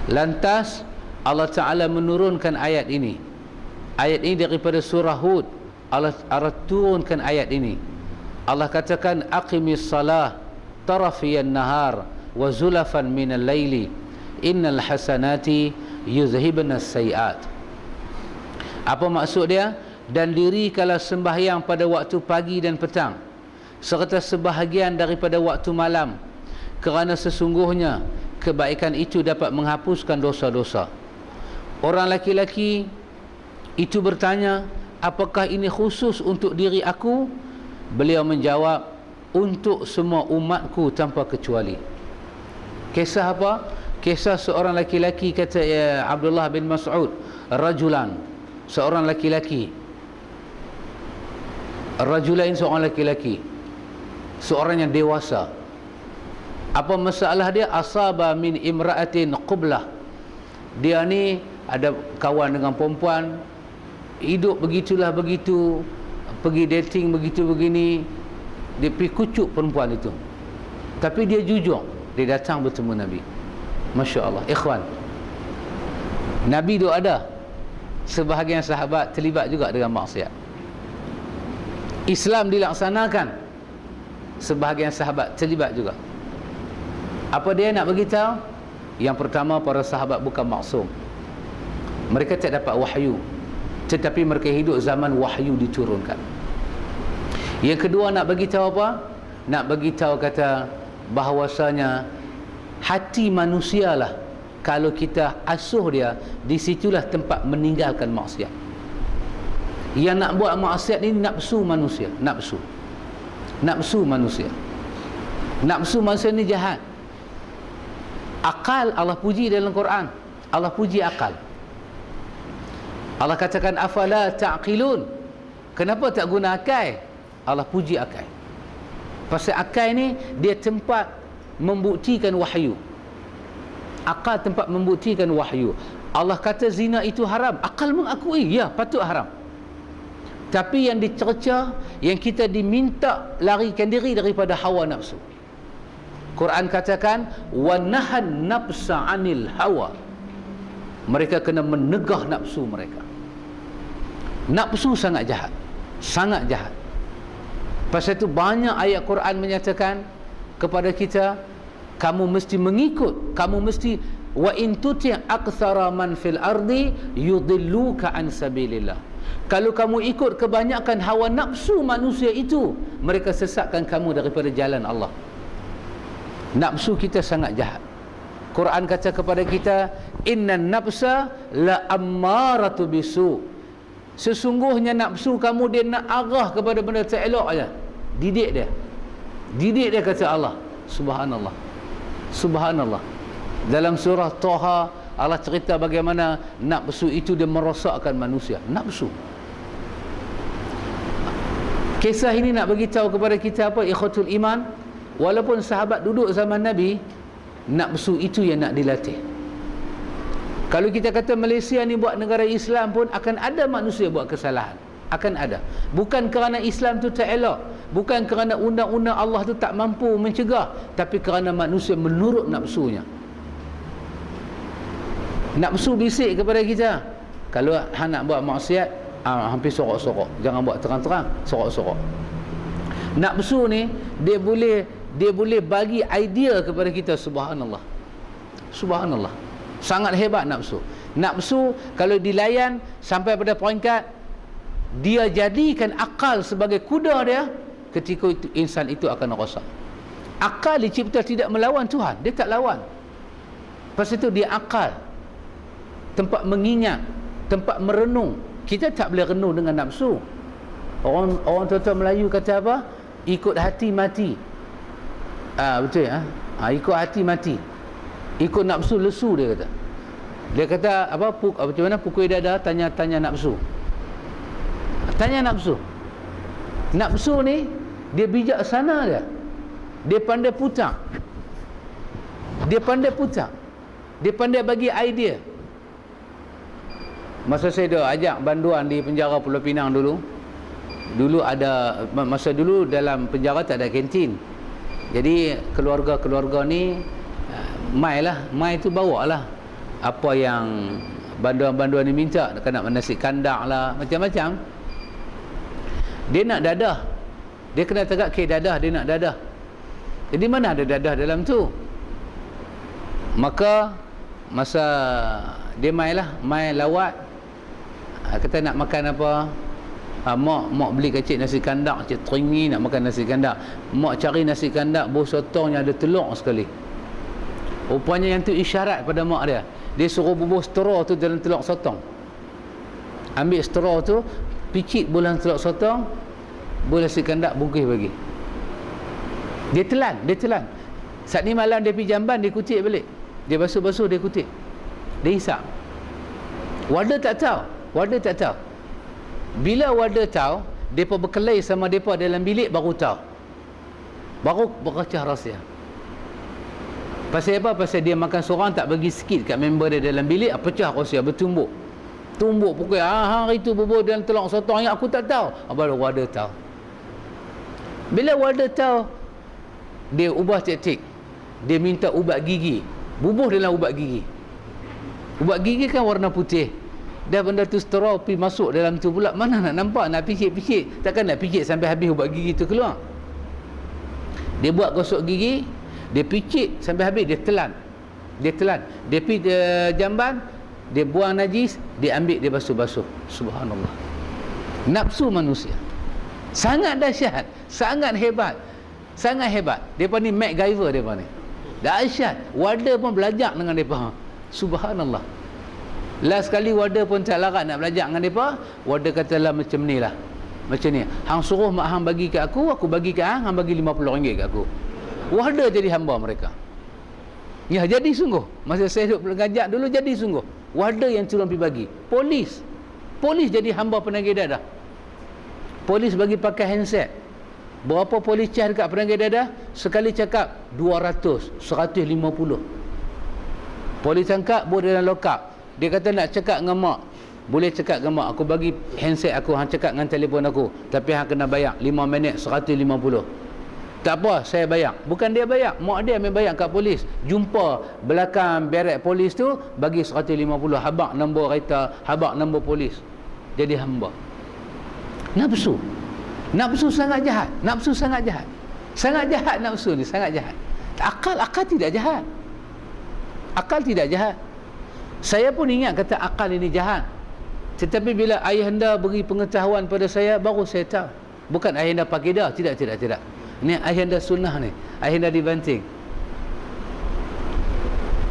Lantas Allah Ta'ala menurunkan ayat ini. Ayat ini daripada surah Hud. Allah turunkan ayat ini. Allah katakan aqimis salah tarafiyan nahar wa zulafan minal laili innal hasanati yuzhibna as-sayiat. Apa maksud dia? Dan dirikanlah sembahyang pada waktu pagi dan petang, serta sebahagian daripada waktu malam, kerana sesungguhnya kebaikan itu dapat menghapuskan dosa-dosa. Orang laki-laki itu bertanya, apakah ini khusus untuk diri aku? Beliau menjawab, untuk semua umatku tanpa kecuali. Kisah apa? Kisah seorang laki-laki, kata Abdullah bin Mas'ud, rajulan, seorang laki-laki. Rajulain, seorang laki-laki, seorang yang dewasa. Apa masalah dia? Asaba min imra'atin qublah. Dia ni ada kawan dengan perempuan, hidup begitulah begitu, pergi dating begitu begini, dia pergi kucuk perempuan itu. Tapi dia jujur, dia datang bertemu Nabi. Masya Allah, ikhwan, Nabi tu ada, sebahagian sahabat terlibat juga dengan maksiat. Islam dilaksanakan, sebahagian sahabat terlibat juga. Apa dia nak beritahu? Yang pertama, para sahabat bukan maksum. Mereka tak dapat wahyu, tetapi mereka hidup zaman wahyu diturunkan. Yang kedua, nak beritahu apa? Nak beritahu kata bahawasanya hati manusialah, kalau kita asuh dia, di situlah tempat meninggalkan maksiat. Yang nak buat maksiat ini nafsu manusia, nafsu manusia. Nafsu manusia ni jahat. Akal Allah puji dalam Quran, Allah puji akal. Allah katakan afala ta'qilun, kenapa tak guna akal? Allah puji akal. Pasal akal ni dia tempat membuktikan wahyu. Akal tempat membuktikan wahyu. Allah kata zina itu haram, akal mengakui, ya patut haram. Tapi yang dicerca, yang kita diminta larikan diri daripada hawa nafsu. Quran katakan wa nahan nafsa 'anil hawa. Mereka kena menegah nafsu mereka. Nafsu sangat jahat. Sangat jahat. Pasal itu banyak ayat Quran menyatakan kepada kita, kamu mesti mengikut, kamu mesti wa in tuti' aktsara man fil ardi yudilluka an sabilillah. Kalau kamu ikut kebanyakan hawa nafsu manusia itu, mereka sesatkan kamu daripada jalan Allah. Nafsu kita sangat jahat. Quran kata kepada kita, innan nafsa la ammaratu bisu. Sesungguhnya nafsu kamu dia nak arah kepada benda tak elok aja. Didik dia. Didik dia, kata Allah. Subhanallah. Subhanallah. Dalam surah Taha, Allah cerita bagaimana nafsu itu dia merosakkan manusia. Nafsu. Kisah ini nak bagi tahu kepada kita apa, ikhwatul iman, walaupun sahabat duduk zaman Nabi, nafsu itu yang nak dilatih. Kalau kita kata Malaysia ni buat negara Islam pun akan ada manusia buat kesalahan. Akan ada. Bukan kerana Islam tu tak elok, bukan kerana undang-undang Allah tu tak mampu mencegah, tapi kerana manusia menurut nafsunya. Nafsu bisik kepada kita, kalau hang nak buat maksiat, hampir sorok-sorok, jangan buat terang-terang, sorok-sorok. Nafsu ni dia boleh bagi idea kepada kita. Subhanallah. Subhanallah. Sangat hebat nafsu. Nafsu kalau dilayan sampai pada peringkat dia jadikan akal sebagai kuda dia, ketika itu insan itu akan rosak. Akal dicipta tidak melawan Tuhan, dia tak lawan. Pasal itu dia akal, tempat mengingat, tempat merenung. Kita tak boleh renung dengan nafsu. Orang tua-tua Melayu kata apa? Ikut hati mati. Betul ya? Ikut hati mati. Ikut nafsu lesu, dia kata. Dia kata apa? Macam mana pukul dada, tanya nafsu. Tanya nafsu. Nafsu ni dia bijaksana dia. Dia pandai putar. Dia pandai putar. Dia pandai bagi idea. Masa saya dah ajak banduan di penjara Pulau Pinang dulu. Dulu ada, masa dulu dalam penjara tak ada kantin. Jadi keluarga-keluarga ni mai tu bawa lah apa yang banduan-banduan ni minta. Nak nasi kandang lah, macam-macam. Dia nak dadah, dia kena tegak ke dadah, dia nak dadah. Jadi mana ada dadah dalam tu? Maka masa dia mai lawat, kata nak makan apa, mak beli kecil nasi kandak, cik teringgi nak makan nasi kandak. Mak cari nasi kandak bau sotong yang ada telur sekali. Rupanya yang tu isyarat pada mak dia. Dia suruh bubuh straw tu dalam telur sotong. Ambil straw tu, picit bulan telur sotong, bulan nasi kandak, bungkus bagi. Dia telan. Saat ni malam dia pergi jamban, dia kutip balik. Dia basuh-basuh, dia kutip. Dia hisap. Warda tak tahu. Bila warda tahu, mereka berkelahi sama mereka dalam bilik, baru tahu. Baru berkacah rahsia. Pasal apa? Pasal dia makan seorang, tak bagi sikit kat member dia dalam bilik, pecah rahsia, bertumbuk pukul. Hari tu bubur dalam telur sotong yang aku tak tahu. Baru warda tahu. Bila warda tahu, dia ubah taktik. Dia minta ubat gigi, bubuh dalam ubat gigi. Ubat gigi kan warna putih. Dah benda tu straw pergi masuk dalam tu pula. Mana nak nampak, nak picit-picit. Takkan nak picit sampai habis ubat gigi tu keluar. Dia buat gosok gigi, dia picit sampai habis, dia telan. Dia pergi jamban, dia buang najis, dia ambil, dia basuh-basuh. Subhanallah. Nafsu manusia sangat dahsyat, sangat hebat. Depa ni MacGyver, depa ni dahsyat. Warda pun belajar dengan depa. Subhanallah. Last kali warda pun tak larat nak belajar dengan depa. Warda kata lah macam ni lah, macam ni, hang suruh mak hang bagi kat aku bagi kat hang bagi RM50 kat aku. Warda jadi hamba mereka. Ya, jadi sungguh. Masa saya duduk mengajar dulu, jadi sungguh. Warda yang turun pergi bagi. Polis jadi hamba penagih dadah. Polis bagi pakai handset. Berapa polis cas dekat penagih dadah? Sekali cakap 200, 150. Polis tangkap, buat dalam lokap. Dia kata nak cakap dengan mak. Boleh cakap dengan mak. Aku bagi handset aku, hang cakap dengan telefon aku. Tapi hang kena bayar 5 minit 150. Tak apa, saya bayar. Bukan dia bayar, mak dia main bayar kat polis. Jumpa belakang barek polis tu, bagi 150, habaq nombor kereta, habaq nombor polis. Jadi hamba. Nafsu. Nafsu sangat jahat. Nafsu sangat jahat. Sangat jahat nafsu ni, sangat jahat. Akal tidak jahat. Akal tidak jahat. Saya pun ingat kata akal ini jahat. Tetapi bila ayahanda beri pengetahuan pada saya, baru saya tahu. Bukan ayahanda pakidah, tidak. Ini ayahanda sunnah ni, ayahanda dibanting.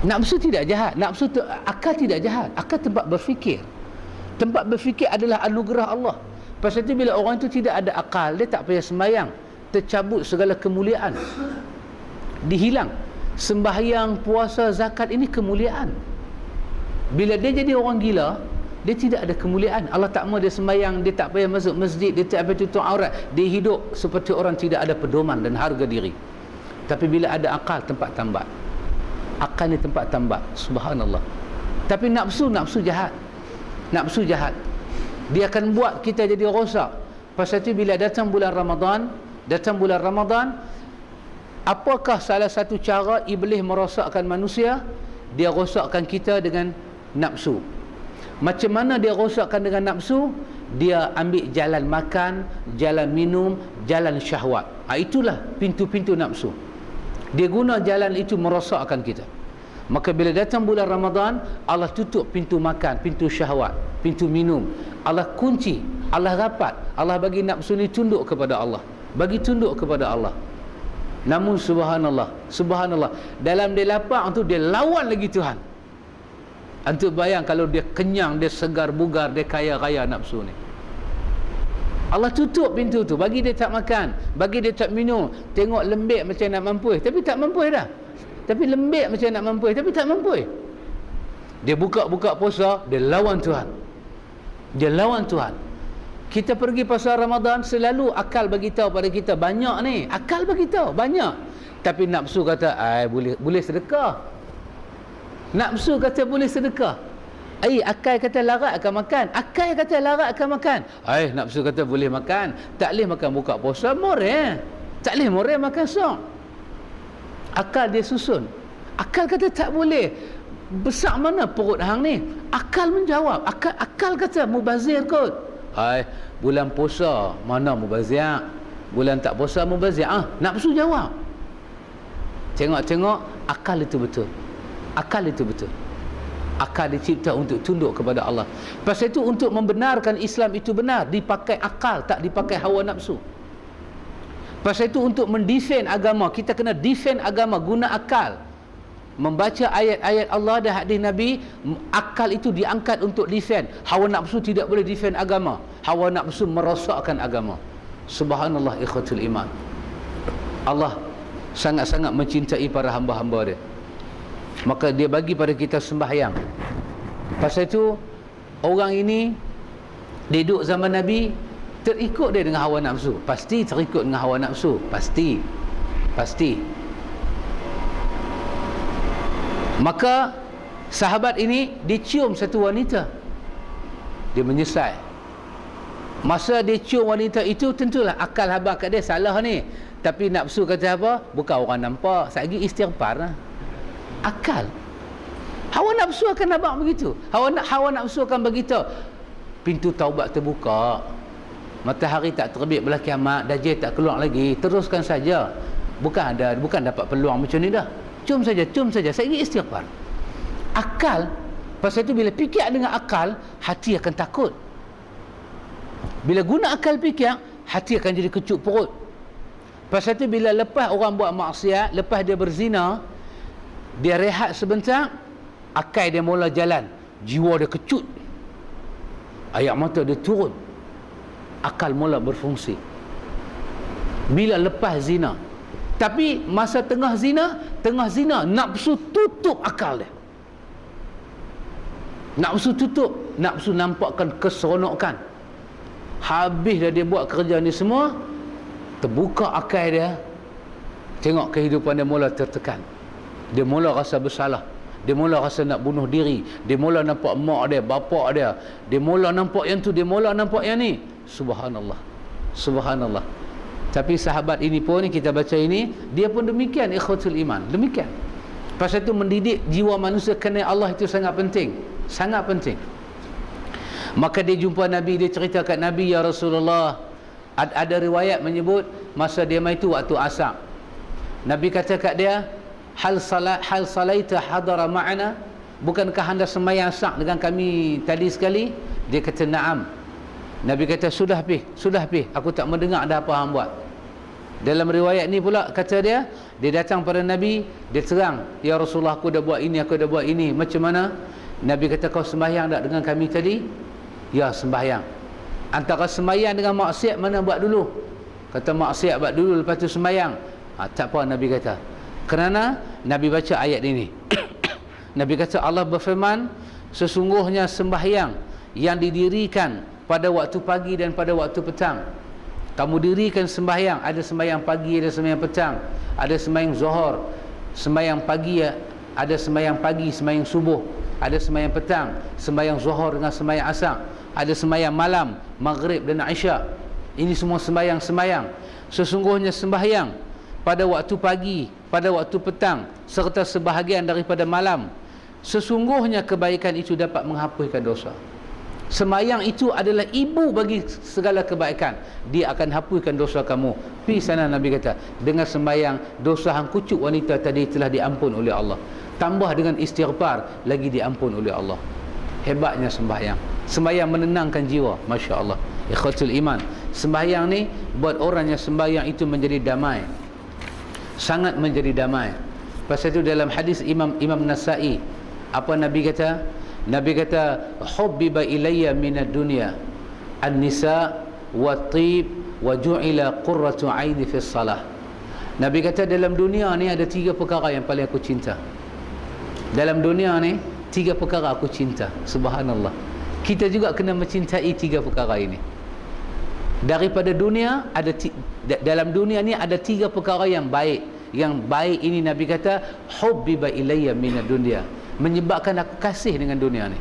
Nafsu tidak jahat, akal tidak jahat. Akal tempat berfikir. Tempat berfikir adalah anugerah Allah. Pasal itu bila orang itu tidak ada akal, dia tak payah sembahyang, tercabut segala kemuliaan, dihilang. Sembahyang, puasa, zakat ini kemuliaan. Bila dia jadi orang gila, dia tidak ada kemuliaan. Allah tak mahu dia sembahyang, dia tak payah masuk masjid, dia tak payah tutup aurat, dia hidup seperti orang tidak ada pedoman dan harga diri. Tapi bila ada akal, tempat tambat. Akal ni tempat tambat. Subhanallah. Tapi nafsu jahat. Nafsu jahat. Dia akan buat kita jadi rosak. Pasal itu bila datang bulan Ramadan, apakah salah satu cara iblis merosakkan manusia? Dia rosakkan kita dengan nafsu. Macam mana dia rosakkan dengan nafsu? Dia ambil jalan makan, jalan minum, jalan syahwat. Itulah pintu-pintu nafsu. Dia guna jalan itu merosakkan kita. Maka bila datang bulan Ramadan, Allah tutup pintu makan, pintu syahwat, pintu minum. Allah kunci, Allah rapat. Allah bagi nafsu ni tunduk kepada Allah. Bagi tunduk kepada Allah. Namun subhanallah, dalam dia lapar tu dia lawan lagi Tuhan. Antum bayang kalau dia kenyang, dia segar bugar, dia kaya raya nafsu ni. Allah tutup pintu tu, bagi dia tak makan, bagi dia tak minum. Tengok lembek macam nak mampus, tapi tak mampus dah. Tapi lembek macam nak mampus, tapi tak mampus. Dia buka-buka puasa, dia lawan Tuhan. Dia lawan Tuhan. Kita pergi pasal Ramadan, selalu akal bagi tahu pada kita banyak ni. Akal bagi tahu banyak. Tapi nafsu kata, boleh sedekah. Nafsu kata boleh sedekah. Akal kata larat akan makan. Akal kata larat akan makan. Nafsu kata boleh makan. Tak boleh makan buka puasa, moreh. Tak boleh moreh makan sok. Akal dia susun. Akal kata tak boleh. Besar mana perut hang ni? Akal menjawab. Akal kata mubazir kot. Bulan puasa mana mubazir? Bulan tak puasa mubazir. Nafsu jawab. Tengok akal itu betul. Akal itu betul. Akal dicipta untuk tunduk kepada Allah. Pasal itu untuk membenarkan Islam itu benar, dipakai akal, tak dipakai hawa nafsu. Pasal itu untuk mendefend agama, kita kena defend agama guna akal. Membaca ayat-ayat Allah dan hadis Nabi, akal itu diangkat untuk defend. Hawa nafsu tidak boleh defend agama. Hawa nafsu merosakkan agama. Subhanallah ikhwatul iman. Allah sangat-sangat mencintai para hamba-hamba dia. Maka dia bagi pada kita sembahyang. Pasal itu orang ini duduk zaman Nabi, terikut dia dengan hawa nafsu. Pasti terikut dengan hawa nafsu. Pasti. Maka sahabat ini dicium satu wanita. Dia menyesal. Masa dia cium wanita itu, tentulah akal habaq kat dia salah ni. Tapi nafsu kata apa? Bukan orang nampak, satgi istighfar lah. Akal. Hawa nafsu akan nampak begitu. Hawa nafsu akan begitu. Pintu taubat terbuka. Matahari tak terbit belah kiamat, dajjal tak keluar lagi. Teruskan saja. Bukan dapat peluang macam ni dah. Cium saja. Saya ingin istighfar. Akal, pasal itu bila fikir dengan akal, hati akan takut. Bila guna akal fikir, hati akan jadi kecut perut. Pasal itu bila lepas orang buat maksiat, lepas dia berzina, dia rehat sebentar, akal dia mula jalan, jiwa dia kecut, air mata dia turun, akal mula berfungsi. Bila lepas zina, tapi masa tengah zina, nafsu tutup akal dia. Nafsu tutup, nafsu nampakkan keseronokan. Habis dah dia buat kerja ni semua, terbuka akal dia, tengok kehidupan dia mula tertekan. Dia mula rasa bersalah. Dia mula rasa nak bunuh diri. Dia mula nampak mak dia, bapak dia. Dia mula nampak yang tu, dia mula nampak yang ni. Subhanallah. Tapi sahabat ini pun, kita baca ini, dia pun demikian, ikhwatul iman, demikian. Pasal itu mendidik jiwa manusia kerana Allah itu sangat penting, sangat penting. Maka dia jumpa Nabi, dia cerita kat Nabi, ya Rasulullah, ada riwayat menyebut masa dia mai tu waktu asar. Nabi kata kat dia, hal salaita hadara ma'ana, bukankah anda sembahyang asar dengan kami tadi sekali? Dia kata na'am. Nabi kata sudah pi, aku tak mendengar ada apa hang buat. Dalam riwayat ni pula kata dia datang pada Nabi, dia terang, ya Rasulullah, aku dah buat ini, macam mana? Nabi kata, kau sembahyang tak dengan kami tadi? Ya, sembahyang. Antara sembahyang dengan maksiat mana buat dulu? Kata maksiat buat dulu, lepas tu sembahyang. Tak apa, Nabi kata. Kerana Nabi baca ayat ini. Nabi kata, Allah berfirman, sesungguhnya sembahyang yang didirikan pada waktu pagi dan pada waktu petang. Kamu dirikan sembahyang, ada sembahyang pagi, ada sembahyang petang, ada sembahyang zuhur, sembahyang pagi, ada sembahyang pagi, sembahyang subuh, ada sembahyang petang, sembahyang zuhur dengan sembahyang asar, ada sembahyang malam, maghrib dan isyak. Ini semua sembahyang. Sesungguhnya sembahyang pada waktu pagi, pada waktu petang, serta sebahagian daripada malam, sesungguhnya kebaikan itu dapat menghapuskan dosa. Sembahyang itu adalah ibu bagi segala kebaikan. Dia akan hapuskan dosa kamu. Pergi sana, Nabi kata, dengan sembahyang, dosa hang kucuk wanita tadi telah diampun oleh Allah. Tambah dengan istighfar, lagi diampun oleh Allah. Hebatnya sembahyang. Sembahyang menenangkan jiwa, Masya Allah. Ikhwatul iman, sembahyang ni buat orang yang sembahyang itu menjadi damai, sangat menjadi damai. Pasal itu dalam hadis Imam Nasa'i, apa Nabi kata? Nabi kata, hubbiba ilayya minad dunya an-nisa wa tib wa ju'ila qurratu aini fi salah. Nabi kata, dalam dunia ni ada 3 perkara yang paling aku cinta. Dalam dunia ni 3 perkara aku cinta. Subhanallah. Kita juga kena mencintai 3 perkara ini. Daripada dunia, dalam dunia ni ada 3 perkara yang baik. Yang baik ini Nabi kata, hubbiba ilayya minad dunya, menyebabkan aku kasih dengan dunia ni.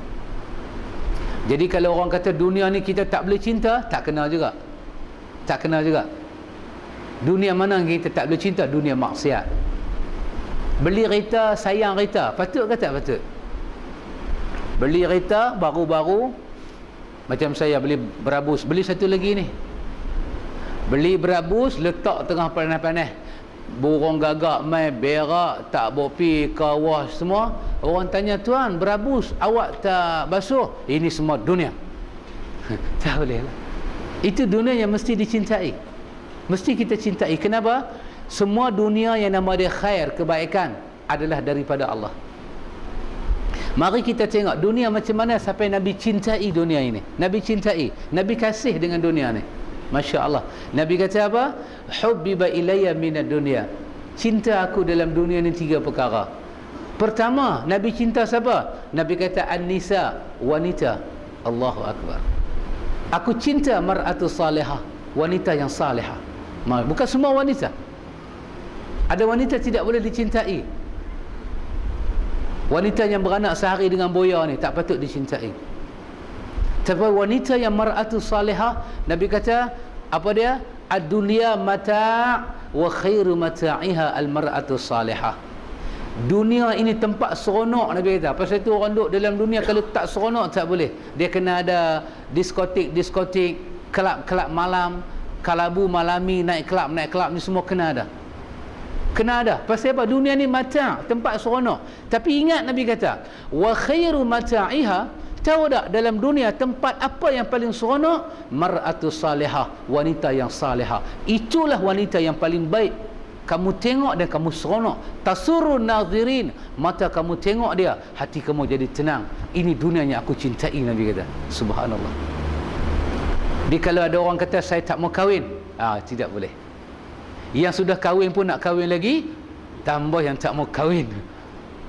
Jadi kalau orang kata dunia ni kita tak boleh cinta, tak kena juga. Tak kena juga. Dunia mana kita tak boleh cinta? Dunia maksiat. Beli kereta, sayang kereta, patut ke tak patut? Beli kereta baru-baru, macam saya beli berabus, beli satu lagi ni. Beli berabus, letak tengah panas-panas, burung gagak mai berak, tak bopi kawah semua. Orang tanya, tuan, berabus awak tak basuh? Ini semua dunia. Tak boleh lah. Itu dunia yang mesti dicintai, mesti kita cintai. Kenapa? Semua dunia yang nama dia khair, kebaikan, adalah daripada Allah. Mari kita tengok dunia macam mana sampai Nabi cintai dunia ini. Nabi cintai, Nabi kasih dengan dunia ni. Masya Allah. Nabi kata apa? Hubbiba ilayya minad dunya, cinta aku dalam dunia ni 3 perkara. Pertama, Nabi cinta siapa? Nabi kata an-nisa, wanita. Allahu Akbar. Aku cinta mar'atu salihah, wanita yang salihah. Bukan semua wanita. Ada wanita tidak boleh dicintai. Wanita yang beranak sehari dengan boya ni tak patut dicintai. Tapi wanita yang mar'atu salihah, Nabi kata apa dia? Ad-dunya mata' wa khairu mata'iha al-mar'atu salihah. Dunia ini tempat seronok, Nabi kata. Pasal itu orang duduk dalam dunia kalau tak seronok tak boleh. Dia kena ada diskotik, kelab malam, kalabu malami, naik kelab ni semua kena ada. Kena ada. Pasal apa? Dunia ni mata', tempat seronok. Tapi ingat Nabi kata, wa khairu mata'iha, tahu tak dalam dunia tempat apa yang paling seronok? Mar'atu salihah, wanita yang salihah. Itulah wanita yang paling baik. Kamu tengok dan kamu seronok. Tasurun nazirin, mata kamu tengok dia, hati kamu jadi tenang. Ini dunia yang aku cintai, Nabi kata. Subhanallah. Jadi kalau ada orang kata saya tak mau kahwin, tidak boleh. Yang sudah kahwin pun nak kahwin lagi, tambah yang tak mau kahwin.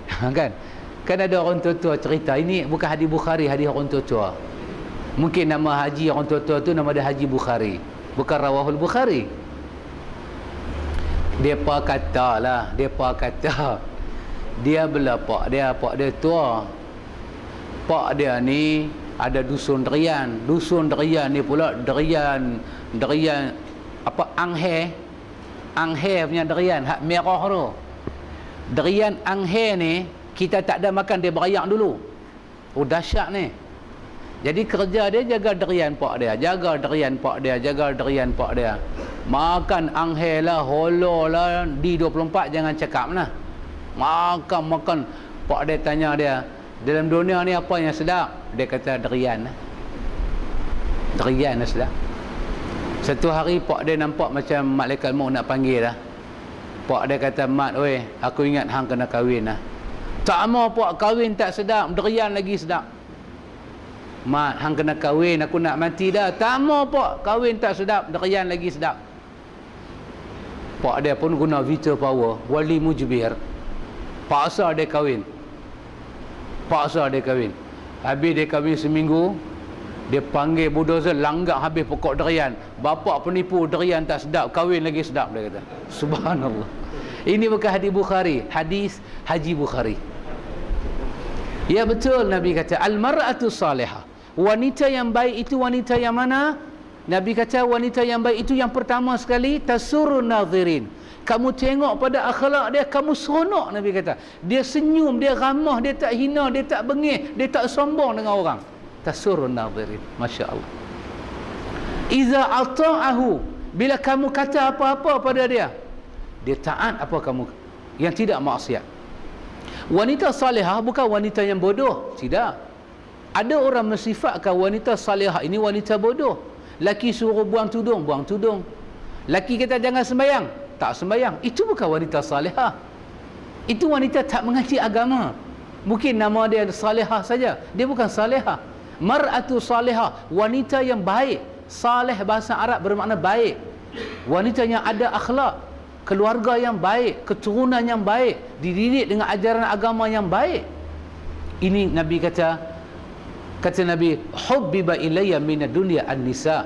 Kan? Kan ada orang tua-tua cerita, ini bukan hadis Bukhari, hadis orang tua-tua. Mungkin nama haji orang tua-tua tu nama dia Haji Bukhari, bukan Rawahul Bukhari. Depa kata, dia bela pak dia tua. Pak dia ni ada dusun derian. Dusun derian ni pula derian apa anghe punya derian hak merah tu. Derian anghe ni kita tak ada makan, dia berayak dulu. Oh dahsyat ni. Jadi kerja dia jaga derian pak dia, jaga derian pak dia, jaga derian pak dia. Makan anghe lah, holo lah, di 24 jangan cakap lah. Makan. Pak dia tanya dia, dalam dunia ni apa yang sedap? Dia kata derian. Derian sedap. Satu hari pak dia nampak macam malaikat maut nak panggil lah. Pak dia kata, mat oi, aku ingat hang kena kahwin lah. Tak mau pak, kahwin tak sedap, derian lagi sedap. Mat, hang kena kahwin, aku nak mati dah. Tak mau pak, kahwin tak sedap, derian lagi sedap. Pak dia pun guna vita power, wali mujbir. Paksa dia kahwin. Habis dia kahwin seminggu, dia panggil bulldozer, langgak habis pokok derian. Bapak penipu, derian tak sedap, kahwin lagi sedap, dia kata. Subhanallah. Ini bukan hadis Bukhari, hadis Haji Bukhari. Ya betul, Nabi kata al-mar'atu salihah. Wanita yang baik itu wanita yang mana? Nabi kata wanita yang baik itu yang pertama sekali tasurrun nadhirin. Kamu tengok pada akhlak dia, kamu seronok. Nabi kata dia senyum, dia ramah, dia tak hina, dia tak bengih, dia tak sombong dengan orang. Tasurrun nadhirin. Masya-Allah. Iza ata'ahu, bila kamu kata apa-apa pada dia, dia taat apa kamu, yang tidak maksiat. Wanita salihah bukan wanita yang bodoh, tidak. Ada orang mensifatkan wanita salihah ini wanita bodoh. Laki suruh buang tudung, buang tudung. Laki kata jangan sembahyang, tak sembahyang. Itu bukan wanita salihah. Itu wanita tak mengerti agama. Mungkin nama dia salihah saja, dia bukan salihah. Mar'atu salihah, wanita yang baik. Salih bahasa Arab bermakna baik. Wanita yang ada akhlak, keluarga yang baik, keturunan yang baik, dididik dengan ajaran agama yang baik. Ini Nabi kata Nabi, hubbiba ilayya minad dunya an-nisa.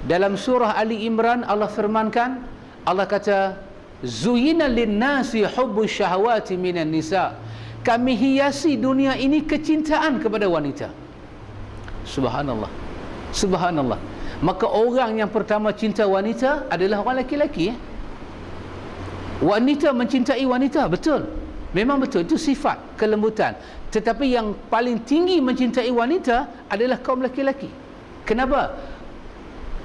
Dalam surah Ali Imran Allah firmankan, Allah kata zuyina lin-nasi hubbus syahawati minan nisa. Kami hiasi dunia ini kecintaan kepada wanita. Subhanallah. Subhanallah. Maka orang yang pertama cinta wanita adalah orang lelaki. Wanita mencintai wanita, betul. Memang betul, itu sifat kelembutan. Tetapi yang paling tinggi mencintai wanita adalah kaum lelaki. Kenapa?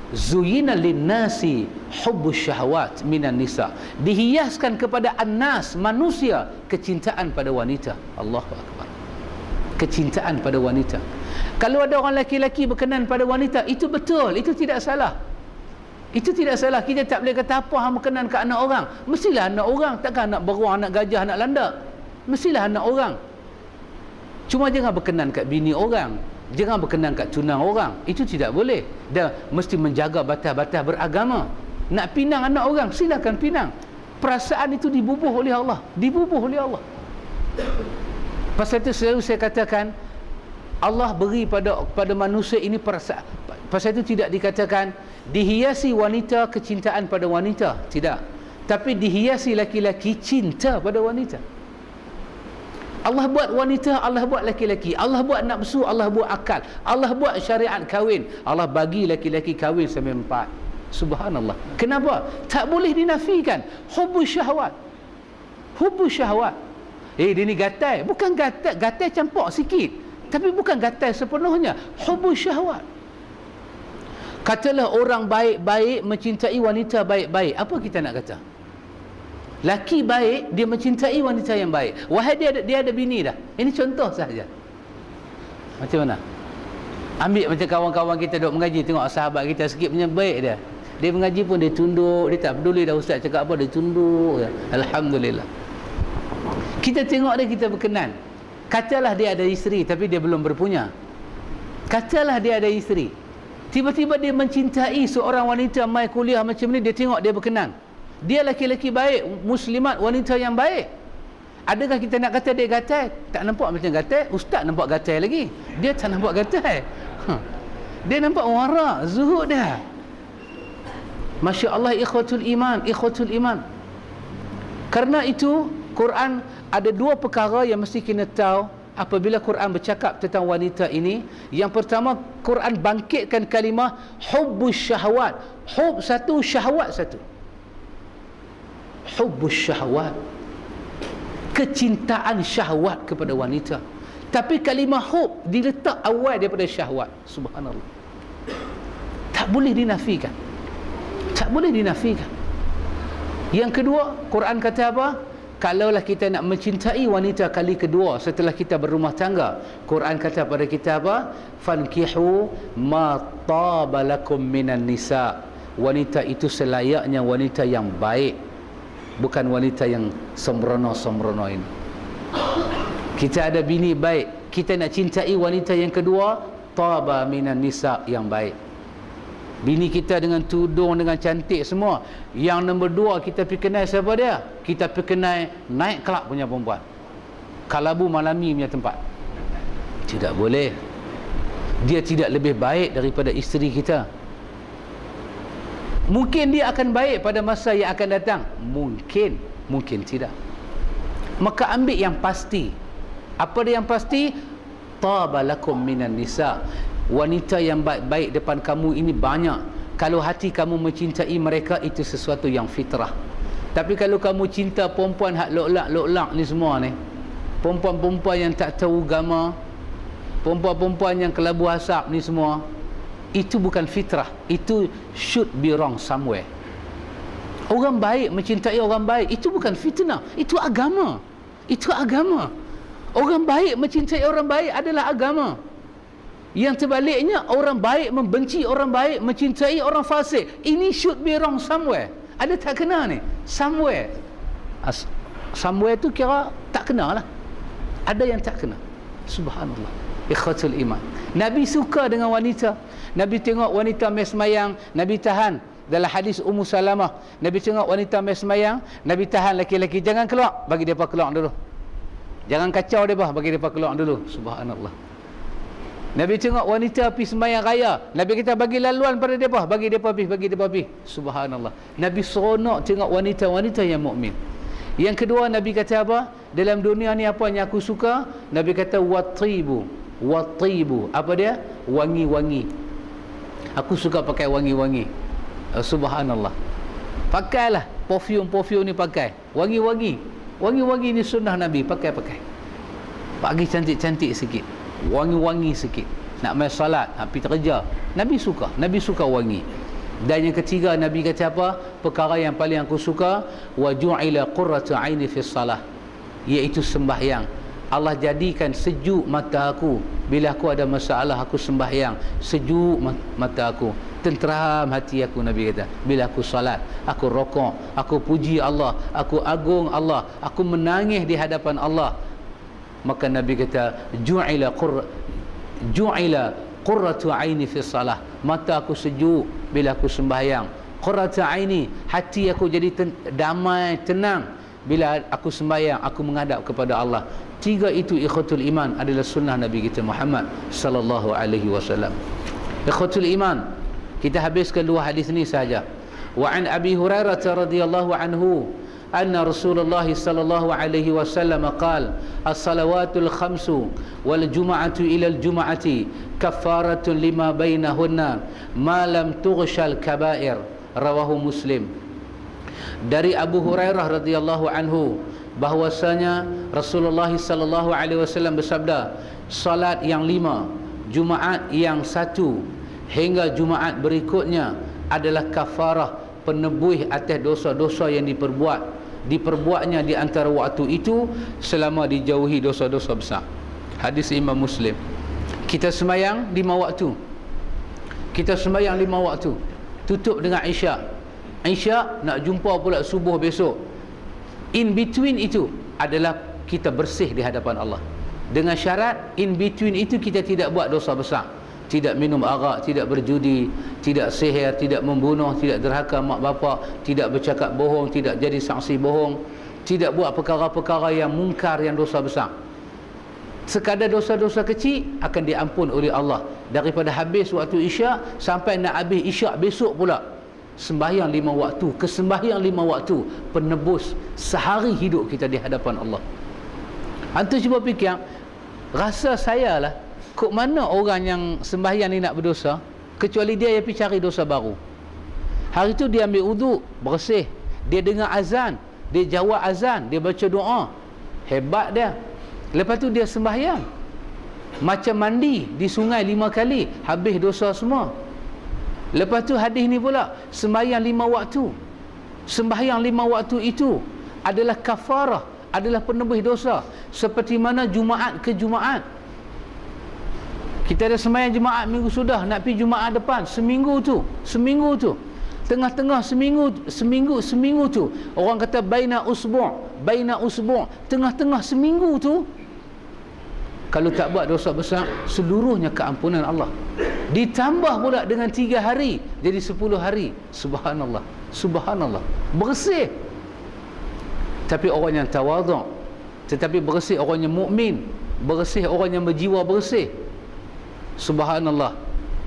Zuyina lin-nasi hubbus syahawat minan nisa. Dihiaskan kepada an-nas, manusia, kecintaan pada wanita. Allahu akbar. Kecintaan pada wanita. Kalau ada orang lelaki berkenan pada wanita, itu betul, itu tidak salah. Itu tidak salah. Kita tak boleh kata apa hang berkenan ke anak orang. Mestilah anak orang, takkan anak beruang, anak gajah, anak landak. Mestilah anak orang. Cuma jangan berkenan kat bini orang, jangan berkenan kat tunang orang. Itu tidak boleh. Dan mesti menjaga batas-batas beragama. Nak pinang anak orang, silakan pinang. Perasaan itu dibubuh oleh Allah, dibubuh oleh Allah. Pasal itu selalu saya katakan, Allah beri pada manusia ini perasaan. Pasal itu tidak dikatakan dihiasi wanita kecintaan pada wanita, tidak. Tapi dihiasi laki-laki cinta pada wanita. Allah buat wanita, Allah buat laki-laki. Allah buat nafsu, Allah buat akal. Allah buat syariat kahwin. Allah bagi laki-laki kahwin sampai 4. Subhanallah. Kenapa? Tak boleh dinafikan. Hubbus syahwat. Hubbus syahwat. Dia ni gatai. Bukan gatai, gatai campur sikit. Tapi bukan gatai sepenuhnya. Hubbus syahwat. Katalah orang baik-baik mencintai wanita baik-baik. Apa kita nak kata? Laki baik, dia mencintai wanita yang baik. Wahai dia ada bini dah. Ini contoh sahaja. Macam mana? Ambil macam kawan-kawan kita duk mengaji, tengok sahabat kita sikit punya baik dia. Dia mengaji pun dia tunduk, dia tak peduli dah ustaz cakap apa, dia tunduk. Alhamdulillah. Kita tengok dia, kita berkenan. Katalah dia ada isteri tapi dia belum berpunya. Katalah dia ada isteri. Tiba-tiba dia mencintai seorang wanita mai kuliah macam ni, dia tengok dia berkenan. Dia laki-laki baik, muslimat, wanita yang baik. Adakah kita nak kata dia gatai? Tak nampak macam gatai. Ustaz nampak gatai lagi. Dia tak nampak gatai. Dia nampak warak, zuhud dah. Masya Allah, ikhwatul iman, ikhwatul iman. Karena itu Quran ada 2 perkara yang mesti kita tahu apabila Quran bercakap tentang wanita ini, yang pertama Quran bangkitkan kalimah hubbus syahwat. Hub satu, syahwat satu. Hubbus syahwat, kecintaan syahwat kepada wanita. Tapi kalimah hub diletak awal daripada syahwat. Subhanallah. Tak boleh dinafikan. Tak boleh dinafikan. Yang kedua, Quran kata apa? Kalaulah kita nak mencintai wanita kali kedua setelah kita berumah tangga, Quran kata pada kita apa? Fankihu ma taba lakum minan nisa. Wanita itu selayaknya wanita yang baik, bukan wanita yang sembrono-sembrono ini. Kita ada bini baik, kita nak cintai wanita yang kedua, taba minan nisa, yang baik. Bini kita dengan tudung, dengan cantik semua. Yang nombor dua kita pergi kenal siapa dia? Kita pergi kenal naik kelab punya perempuan, Kalabu Malami punya tempat. Tidak boleh. Dia tidak lebih baik daripada isteri kita. Mungkin dia akan baik pada masa yang akan datang, mungkin, mungkin tidak. Maka ambil yang pasti. Apa dia yang pasti? Taba lakum minan nisa. Wanita yang baik-baik depan kamu ini banyak. Kalau hati kamu mencintai mereka, itu sesuatu yang fitrah. Tapi kalau kamu cinta perempuan hak lok-lak ni semua ni, perempuan-perempuan yang tak tahu agama, perempuan-perempuan yang kelabu asap ni semua, itu bukan fitrah. Itu should be wrong somewhere. Orang baik mencintai orang baik, itu bukan fitnah, itu agama. Itu agama. Orang baik mencintai orang baik adalah agama. Yang terbaliknya, orang baik membenci orang baik, mencintai orang fasik. Ini should be wrong somewhere. Ada tak kena ni? Somewhere. Somewhere tu kira tak kena lah. Ada yang tak kena. Subhanallah. Ikhwatul iman. Nabi suka dengan wanita. Nabi tengok wanita mai semayang, Nabi tahan. Dalam hadis Ummu Salamah, Nabi tengok wanita mai semayang, Nabi tahan laki-laki, jangan keluar, bagi depa keluar dulu. Jangan kacau depa, bagi depa keluar dulu. Subhanallah. Nabi tengok wanita pergi sembahyang raya, Nabi kata bagi laluan pada mereka, bagi mereka pergi, bagi mereka pergi. Subhanallah. Nabi seronok tengok wanita-wanita yang mukmin. Yang kedua, Nabi kata apa? Dalam dunia ni apa yang aku suka? Nabi kata watibu. Watibu. Apa dia? Wangi-wangi. Aku suka pakai wangi-wangi. Subhanallah. Pakailah perfume ni pakai. Wangi-wangi. Wangi-wangi ni sunnah Nabi, pakai-pakai. Pagi cantik-cantik sikit. Wangi-wangi sikit. Nak main salat, nak pergi kerja, Nabi suka. Nabi suka wangi. Dan yang ketiga, Nabi kata apa? Perkara yang paling aku suka, wa ju'ila qurratu aini fi salah, iaitu sembahyang. Allah jadikan sejuk mata aku bila aku ada masalah, aku sembahyang, sejuk mata aku, tenteram hati aku. Nabi kata bila aku salat, aku rokok, aku puji Allah, aku agung Allah, aku menangis di hadapan Allah. Maka Nabi kata ju'ila qurratu aini fi salah, mata aku sejuk bila aku sembahyang. Qurratu aini, hati aku jadi damai, tenang bila aku sembahyang, aku menghadap kepada Allah. Tiga itu ikhwatul iman adalah sunnah Nabi kita Muhammad sallallahu alaihi wasallam. Ikhwatul iman, kita habiskan dua hadis ni saja. Wa an Abi Hurairah radhiyallahu anhu anna Rasulullah sallallahu alaihi wasallam qala as-salawatul khamsu wal jum'atu ila al-jum'ati kaffaratun lima bainahunna ma lam tughshal kaba'ir, rawahu Muslim. Dari Abu Hurairah radhiyallahu anhu bahwasanya Rasulullah sallallahu alaihi wasallam bersabda, salat yang 5, Jumaat yang 1 hingga Jumaat berikutnya adalah kafarah, penebus atas dosa-dosa yang diperbuatnya di antara waktu itu selama dijauhi dosa-dosa besar. Hadis Imam Muslim. Kita sembahyang 5 waktu. Kita sembahyang 5 waktu. Tutup dengan Isyak. Isyak nak jumpa pula subuh besok. In between itu adalah kita bersih di hadapan Allah. Dengan syarat in between itu kita tidak buat dosa besar. Tidak minum arak, tidak berjudi, tidak sihir, tidak membunuh, tidak derhaka mak bapak, tidak bercakap bohong, tidak jadi saksi bohong, tidak buat perkara-perkara yang mungkar, yang dosa besar. Sekadar dosa-dosa kecil akan diampun oleh Allah. Daripada habis waktu Isyak sampai nak habis Isyak besok pula, sembahyang 5 waktu, kesembahyang 5 waktu, penebus sehari hidup kita di hadapan Allah. Antum cuba fikir, Rasa saya lah, kok mana orang yang sembahyang ni nak berdosa, kecuali dia yang pergi cari dosa baru. Hari tu dia ambil uduk, bersih, dia dengar azan, dia jawab azan, dia baca doa, hebat dia. Lepas tu dia sembahyang, macam mandi di sungai 5 kali, habis dosa semua. Lepas tu hadis ni pula, sembahyang 5 waktu. Sembahyang 5 waktu itu adalah kafarah, adalah penebus dosa, seperti mana Jumaat ke Jumaat. Kita ada sembahyang Jumaat minggu sudah, nak pergi Jumaat depan, seminggu tu, tengah-tengah seminggu tu, orang kata baina usbu', tengah-tengah seminggu tu, kalau tak buat dosa besar, seluruhnya keampunan Allah. Ditambah pula dengan 3 hari, jadi 10 hari. Subhanallah, subhanallah, bersih. Tapi orang yang tawaduk, tetapi bersih orang yang mukmin, bersih orang yang berjiwa bersih. Subhanallah.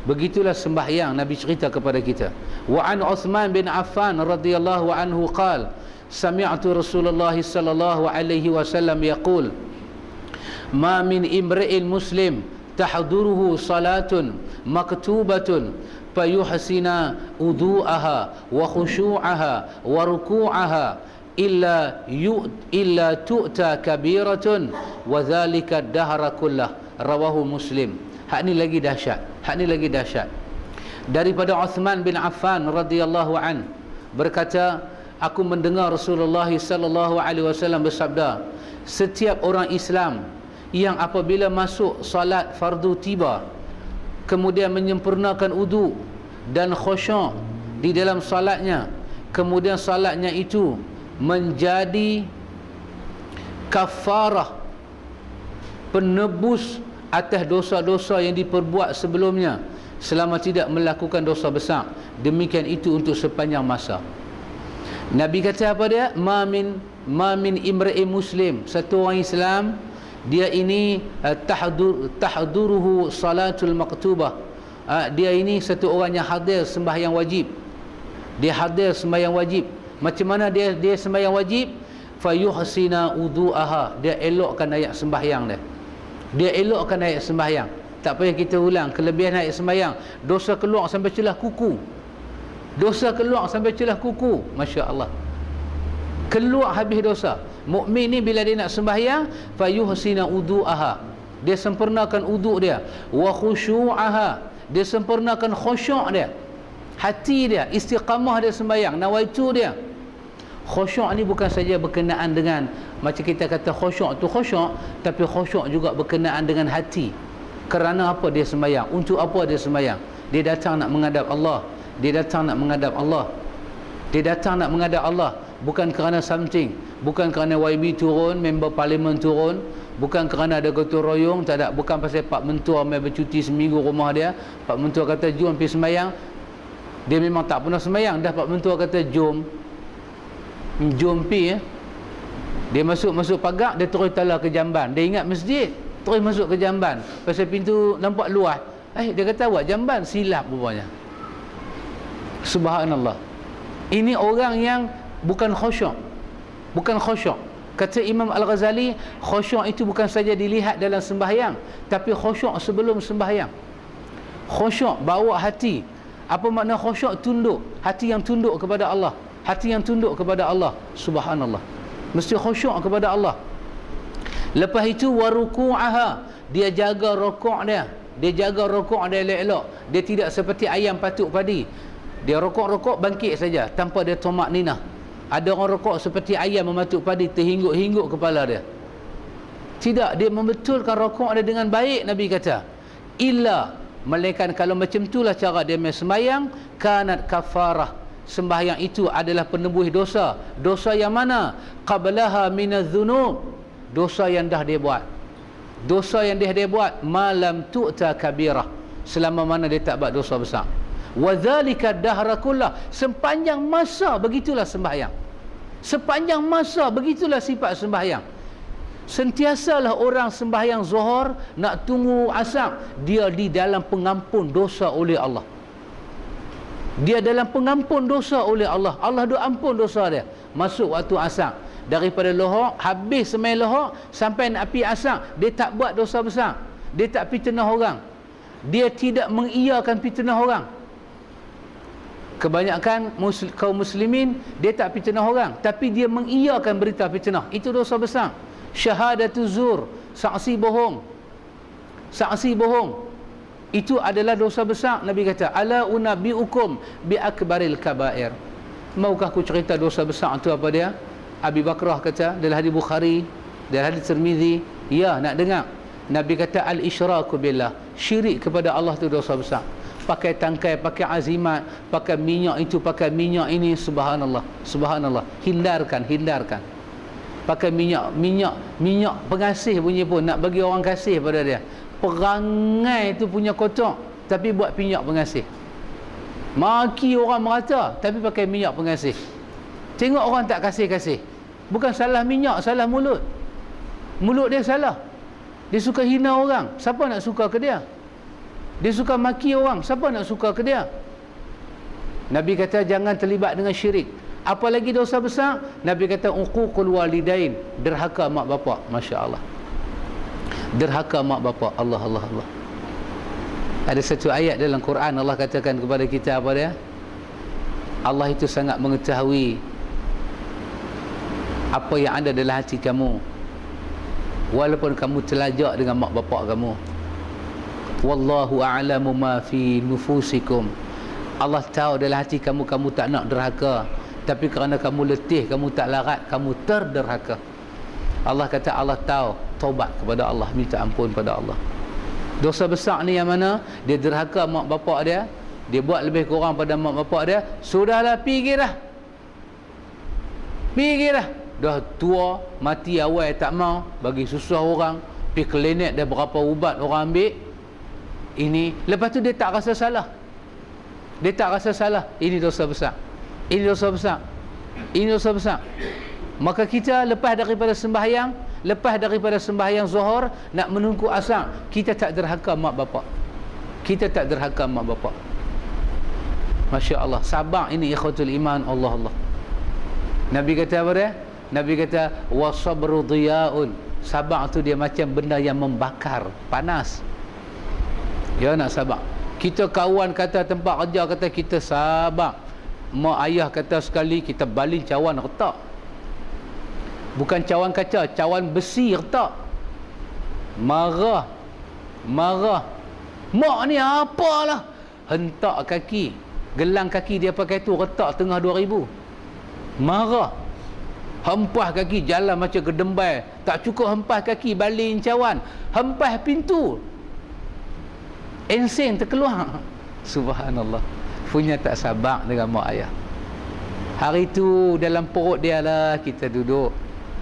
Begitulah sembahyang Nabi cerita kepada kita. Wa an Uthman bin Affan radhiyallahu anhu qala sami'tu Rasulullah sallallahu alaihi wasallam yaqul ma min imri'in muslim tahduruhu salatun maktubatun fayuhsina wudu'aha wa khushu'aha wa ruku'aha illa tu'ta kabiratun wa dhalika ad-dahra kullah. Rawahu Muslim. Hak ni lagi dahsyat, daripada Uthman bin Affan radhiyallahu an berkata, aku mendengar Rasulullah sallallahu alaihi wasallam bersabda, setiap orang Islam yang apabila masuk salat fardu tiba, kemudian menyempurnakan wudu dan khusyuk di dalam salatnya, kemudian salatnya itu menjadi kafarah, penebus atas dosa-dosa yang diperbuat sebelumnya selama tidak melakukan dosa besar. Demikian itu untuk sepanjang masa. Nabi kata apa dia? Ma min imri'in muslim, satu orang Islam, dia ini tahduruhu salatul maktubah, dia ini satu orang yang hadir sembahyang wajib. Dia hadir sembahyang wajib. Macam mana dia sembahyang wajib? Fayuhsina wudu'aha, dia elokkan ayat sembahyang dia. Dia elokkan ayat sembahyang. Tak payah kita ulang kelebihan ayat sembahyang. Dosa keluar sampai celah kuku. Masya Allah, keluar habis dosa. Mukmin ni bila dia nak sembahyang, fayuhsina wudu'aha, dia sempurnakan wuduk dia, wa khusyu'aha, dia sempurnakan khusyuk dia, hati dia, istiqamah dia sembahyang, nawaitu dia. Khusyuk ni bukan saja berkenaan dengan macam kita kata khusyuk tu khusyuk, tapi khusyuk juga berkenaan dengan hati. Kerana apa dia sembahyang? Untuk apa dia sembahyang? Dia datang nak menghadap Allah. Dia datang nak menghadap Allah, bukan kerana something, bukan kerana YB turun, member parlimen turun, bukan kerana ada gotong royong, tak ada, bukan pasal Pak Mentua mai bercuti seminggu rumah dia, Pak Mentua kata jom pergi sembahyang. Dia memang tak pernah sembahyang dah, Pak Mentua kata jom pergi. Dia masuk pagar, dia terus tala ke jamban. Dia ingat masjid, terus masuk ke jamban. Pasal pintu nampak luas, dia kata awak jamban, silap rupanya. Subhanallah. Ini orang yang bukan khusyuk. Kata Imam Al-Ghazali, khusyuk itu bukan saja dilihat dalam sembahyang, tapi khusyuk sebelum sembahyang. Khusyuk bawa hati. Apa makna khusyuk? Tunduk, hati yang tunduk kepada Allah. Subhanallah, mesti khusyuk kepada Allah. Lepas itu waruku'aha, dia jaga rukuk dia. Elok. Dia tidak seperti ayam patuk padi. Dia rukuk bangkit saja tanpa dia tomak ninah. Ada orang rukuk seperti ayam mematuk padi, terhingguk-hingguk kepala dia. Tidak, dia membetulkan rukuk dia dengan baik. Nabi kata, illa, melainkan kalau macam itulah cara dia sembahyang, kanat kafarah, sembahyang itu adalah penebus dosa. Dosa yang mana? Qablaha minadz-dzunub, dosa yang dah dia buat. Malam tu'ta kabirah, selama mana dia tak buat dosa besar. Wa dzalika ad-dahra kullah, sepanjang masa begitulah sembahyang. Sepanjang masa begitulah sifat sembahyang. Sentiasalah orang sembahyang zuhur nak tunggu asar, dia di dalam pengampun dosa oleh Allah. Allah dah ampun dosa dia. Masuk waktu asar, daripada lohor, habis semai lohor sampai nak api asar, dia tak buat dosa besar, dia tak fitnah orang, dia tidak mengiyakan fitnah orang. Kebanyakan kaum muslimin dia tak fitnah orang, tapi dia mengiyakan berita fitnah, itu dosa besar. Syahadatu zur, saksi bohong, saksi bohong, itu adalah dosa besar. Nabi kata, ala unabbiukum bi akbaril kabair. Maukah aku cerita dosa besar itu apa dia? Abi Bakrah kata dalam hadis Bukhari, dalam hadis Tirmizi, ya, nak dengar. Nabi kata al-isyraku billah, syirik kepada Allah itu dosa besar. Pakai tangkai, pakai azimat, pakai minyak itu, pakai minyak ini, subhanallah, subhanallah. Hindarkan, hindarkan. Pakai minyak pengasih bunyi pun, nak bagi orang kasih pada dia. Perangai itu punya kotor, tapi buat minyak pengasih. Maki orang merata, tapi pakai minyak pengasih. Tengok orang tak kasih-kasih. Bukan salah minyak, salah mulut. Mulut dia salah. Dia suka hina orang, siapa nak suka ke dia? Dia suka maki orang, siapa nak suka ke dia? Nabi kata jangan terlibat dengan syirik. Apalagi dosa besar, Nabi kata uququl walidain, derhaka mak bapak. Masya-Allah. Derhaka mak bapak. Allah Allah Allah. Ada satu ayat dalam Quran, Allah katakan kepada kita apa dia? Allah itu sangat mengetahui apa yang ada dalam hati kamu, walaupun kamu telajak dengan mak bapak kamu. Wallahu a'lamu ma fi nufusikum. Allah tahu dalam hati kamu, kamu tak nak derhaka, tapi kerana kamu letih, kamu tak larat, kamu terderhaka. Allah kata Allah tahu. Taubat kepada Allah, minta ampun pada Allah. Dosa besar ni yang mana? Dia derhaka mak bapak dia, dia buat lebih kurang pada mak bapak dia. Sudahlah, pergi dah, pergi dah. Dah tua, mati awal tak mau, bagi susah orang, pergi klinik dah berapa ubat orang ambil. Ini, lepas tu dia tak rasa salah. Dia tak rasa salah. Ini dosa besar. Ini dosa besar. Ini dosa besar. Maka kita lepas daripada sembahyang, lepas daripada sembahyang zuhur, nak menunggu asar, kita tak derhaka mak bapak. Kita tak derhaka mak bapak. Masya Allah. Sabar ini ikhwatul iman. Allah Allah. Nabi kata apa dia? Nabi kata wasabru diyaun. Sabar tu dia macam benda yang membakar, panas. Ya, nak sabar. Kita kawan kata, tempat kerja kata kita sabar, mak ayah kata sekali, kita baling cawan retak. Bukan cawan kaca, cawan besi retak. Marah, marah. Mak ni apalah, hentak kaki, gelang kaki dia pakai tu retak tengah 2,000. Marah, hempah kaki, jalan macam gedembai. Tak cukup hempah kaki, baling cawan, hempah pintu, ensen terkeluar. Subhanallah. Punya tak sabar dengan mak ayah. Hari tu dalam perut dia lah kita duduk.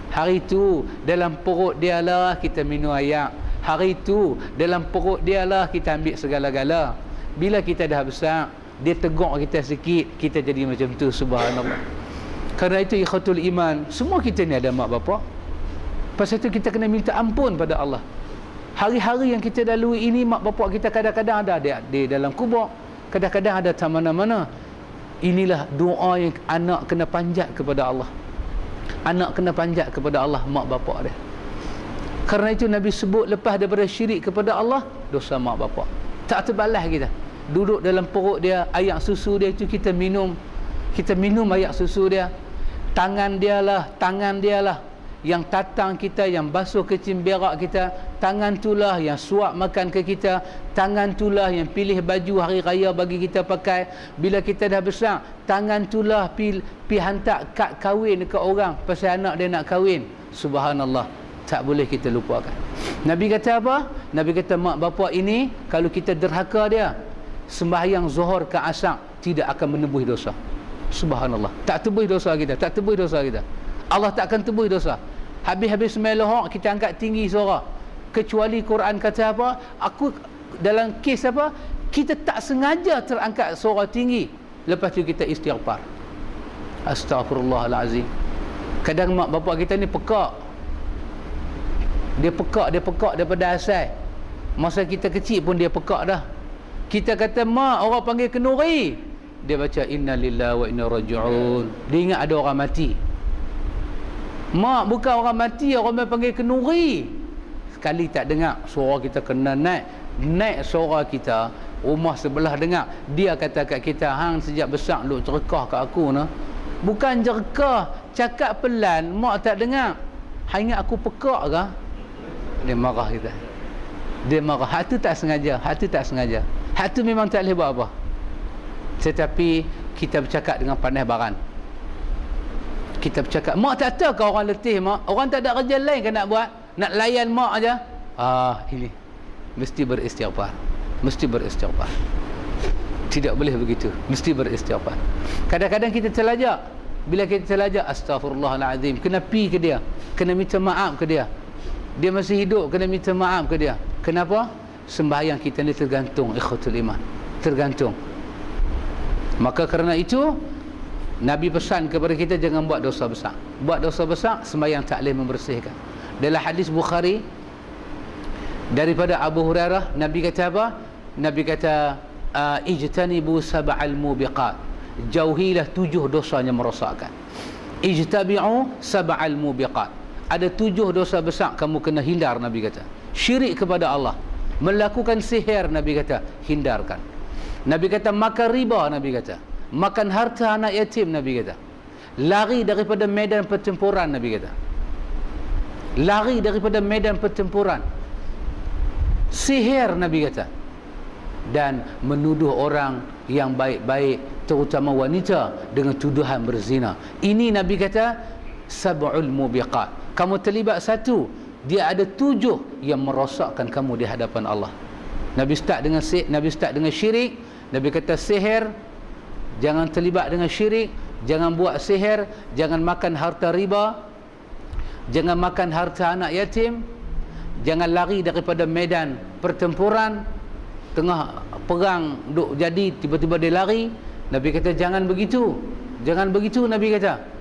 Hari tu dalam perut dia lah kita minum air. Hari tu dalam perut dia lah kita ambil segala-gala. Bila kita dah besar, dia tegur kita sikit, kita jadi macam tu. Subhanallah. Kerana itu ikhwatul iman, semua kita ni ada mak bapak. Pasal itu kita kena minta ampun pada Allah. Hari-hari yang kita lalui ini, mak bapak kita kadang-kadang ada di dalam kubur, kadang-kadang ada tak mana-mana. Inilah doa yang anak kena panjat kepada Allah. Anak kena panjat kepada Allah, mak bapak dia. Kerana itu Nabi sebut lepas daripada syirik kepada Allah, dosa mak bapak. Tak terbalas kita. Duduk dalam perut dia, air susu dia itu kita minum. Kita minum air susu dia. Tangan dia lah yang tatang kita, yang basuh kecil berak kita. Tangan itulah yang suap makan ke kita. Tangan itulah yang pilih baju hari raya bagi kita pakai. Bila kita dah besar, tangan itulah pi hantar kad kahwin ke orang pasal anak dia nak kahwin. Subhanallah. Tak boleh kita lupakan. Nabi kata apa? Nabi kata mak bapak ini, kalau kita derhaka dia, sembahyang zuhur ke asar tidak akan menebus dosa. Subhanallah. Tak tebus dosa kita, tak tebus dosa kita. Allah tak akan tebus dosa. Habis-habis sembahyang zuhur kita angkat tinggi suara. Kecuali Quran kata apa? Aku dalam kes apa? Kita tak sengaja terangkat suara tinggi. Lepas tu kita istighfar. Astaghfirullahalazim. Kadang mak bapak kita ni pekak. Dia pekak daripada asal. Masa kita kecil pun dia pekak dah. Kita kata mak, orang panggil kenuri, dia baca inna lillahi wa inna raji'un. Dia ingat ada orang mati. Mak bukan orang mati, orang panggil kenuri. Sekali tak dengar suara kita kena naik suara kita, rumah sebelah dengar, dia kata kat kita, hang sejak besar duk cerekah kat aku nah. Bukan cerekah, cakap pelan, mak tak dengar. Hang ingat aku pekak ke? Dia marah kita. Dia marah. Hak tu tak sengaja, hak tu tak sengaja. Hak tu memang tak boleh buat apa. Tetapi kita bercakap dengan pandai baran. Kita bercakap, mak tak tahu ke orang letih mak? Orang tak ada kerja lain ke nak buat? Nak layan mak aja. Ini mesti beristighfar. Mesti beristighfar. Tidak boleh begitu. Mesti beristighfar. Kadang-kadang kita terlajak. Bila kita terlajak, astaghfirullahalazim, kena pi ke dia, kena minta maaf ke dia. Dia masih hidup, kena minta maaf ke dia. Kenapa? Sembahyang kita ni tergantung, ikhwatul iman. Tergantung. Maka kerana itu Nabi pesan kepada kita jangan buat dosa besar. Buat dosa besar, sembahyang tak boleh membersihkan. Dalam hadis Bukhari daripada Abu Hurairah, Nabi kata apa? Nabi kata ijtanibu sab'al mubiqat. Jauhilah 7 dosa yang merosakkan. Ijtabi'u sab'al mubiqat. Ada 7 dosa besar kamu kena hindar, Nabi kata. Syirik kepada Allah, melakukan sihir, Nabi kata, hindarkan. Nabi kata makan riba, Nabi kata, makan harta anak yatim, Nabi kata, lari daripada medan pertempuran, Nabi kata, lari daripada medan pertempuran, sihir, Nabi kata, dan menuduh orang yang baik-baik, terutama wanita, dengan tuduhan berzina. Ini Nabi kata sab'ul mubiqat. Kamu terlibat satu, dia ada 7 yang merosakkan kamu di hadapan Allah. Nabi start dengan syirik. Nabi kata sihir, jangan terlibat dengan syirik, jangan buat sihir, jangan makan harta riba, jangan makan harta anak yatim, jangan lari daripada medan pertempuran, tengah perang duk jadi tiba-tiba dia lari. Nabi kata jangan begitu. Jangan begitu, Nabi kata.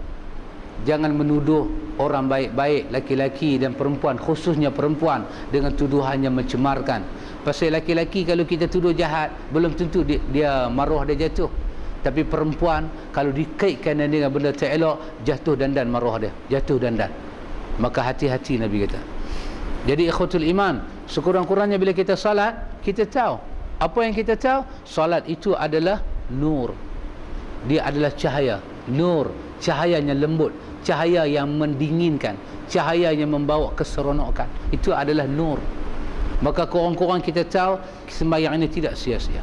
Jangan menuduh orang baik-baik, laki-laki dan perempuan, khususnya perempuan, dengan tuduhan yang mencemarkan. Pasal laki-laki kalau kita tuduh jahat, belum tentu dia maruah dia jatuh. Tapi perempuan kalau dikaitkan dengan benda tak elok, jatuh dandan maruah dia, jatuh dandan. Maka hati-hati, Nabi kata. Jadi ikhwatul iman, sekurang-kurangnya bila kita salat, kita tahu. Apa yang kita tahu? Salat itu adalah nur. Dia adalah cahaya. Nur, cahayanya lembut, cahaya yang mendinginkan, cahaya yang membawa keseronokan. Itu adalah nur. Maka kurang-kurang kita tahu sembahyang ini tidak sia-sia.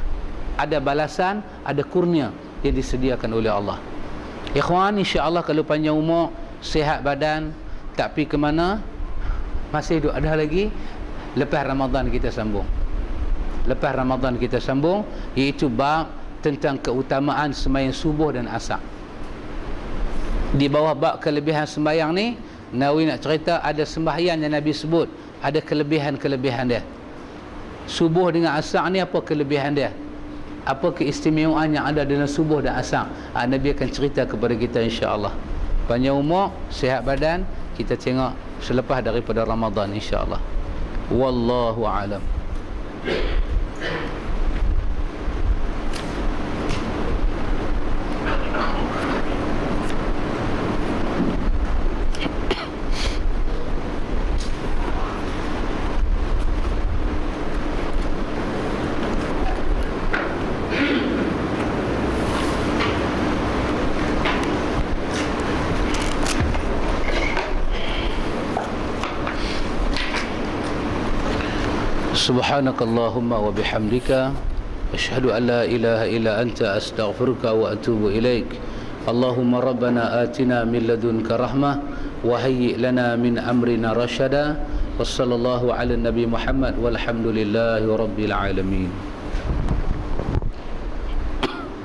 Ada balasan, ada kurnia yang disediakan oleh Allah. Ikhwan, insya-Allah kalau panjang umur, sihat badan, tak pergi ke mana, masih hidup ada lagi. Lepas Ramadan kita sambung. Lepas Ramadan kita sambung, iaitu bab tentang keutamaan sembahyang subuh dan asar. Di bawah bab kelebihan sembahyang ni, Nawawi nak cerita ada sembahyang yang Nabi sebut, ada kelebihan-kelebihan dia. Subuh dengan asar ni apa kelebihan dia? Apa keistimewaan yang ada dalam subuh dan asar? Nabi akan cerita kepada kita insya-Allah. Panjang umur, sihat badan, kita tengok selepas daripada Ramadan insya-Allah. Wallahu a'lam. سبحانك اللهم وبحمدك أشهد أن لا إله إلا أنت أستغفرك وأتوب إليك. اللهم ربنا آتنا من لدنك رحمة وهيئ لنا من أمرنا رشدا. وصلى الله على النبي محمد والحمد لله رب العالمين.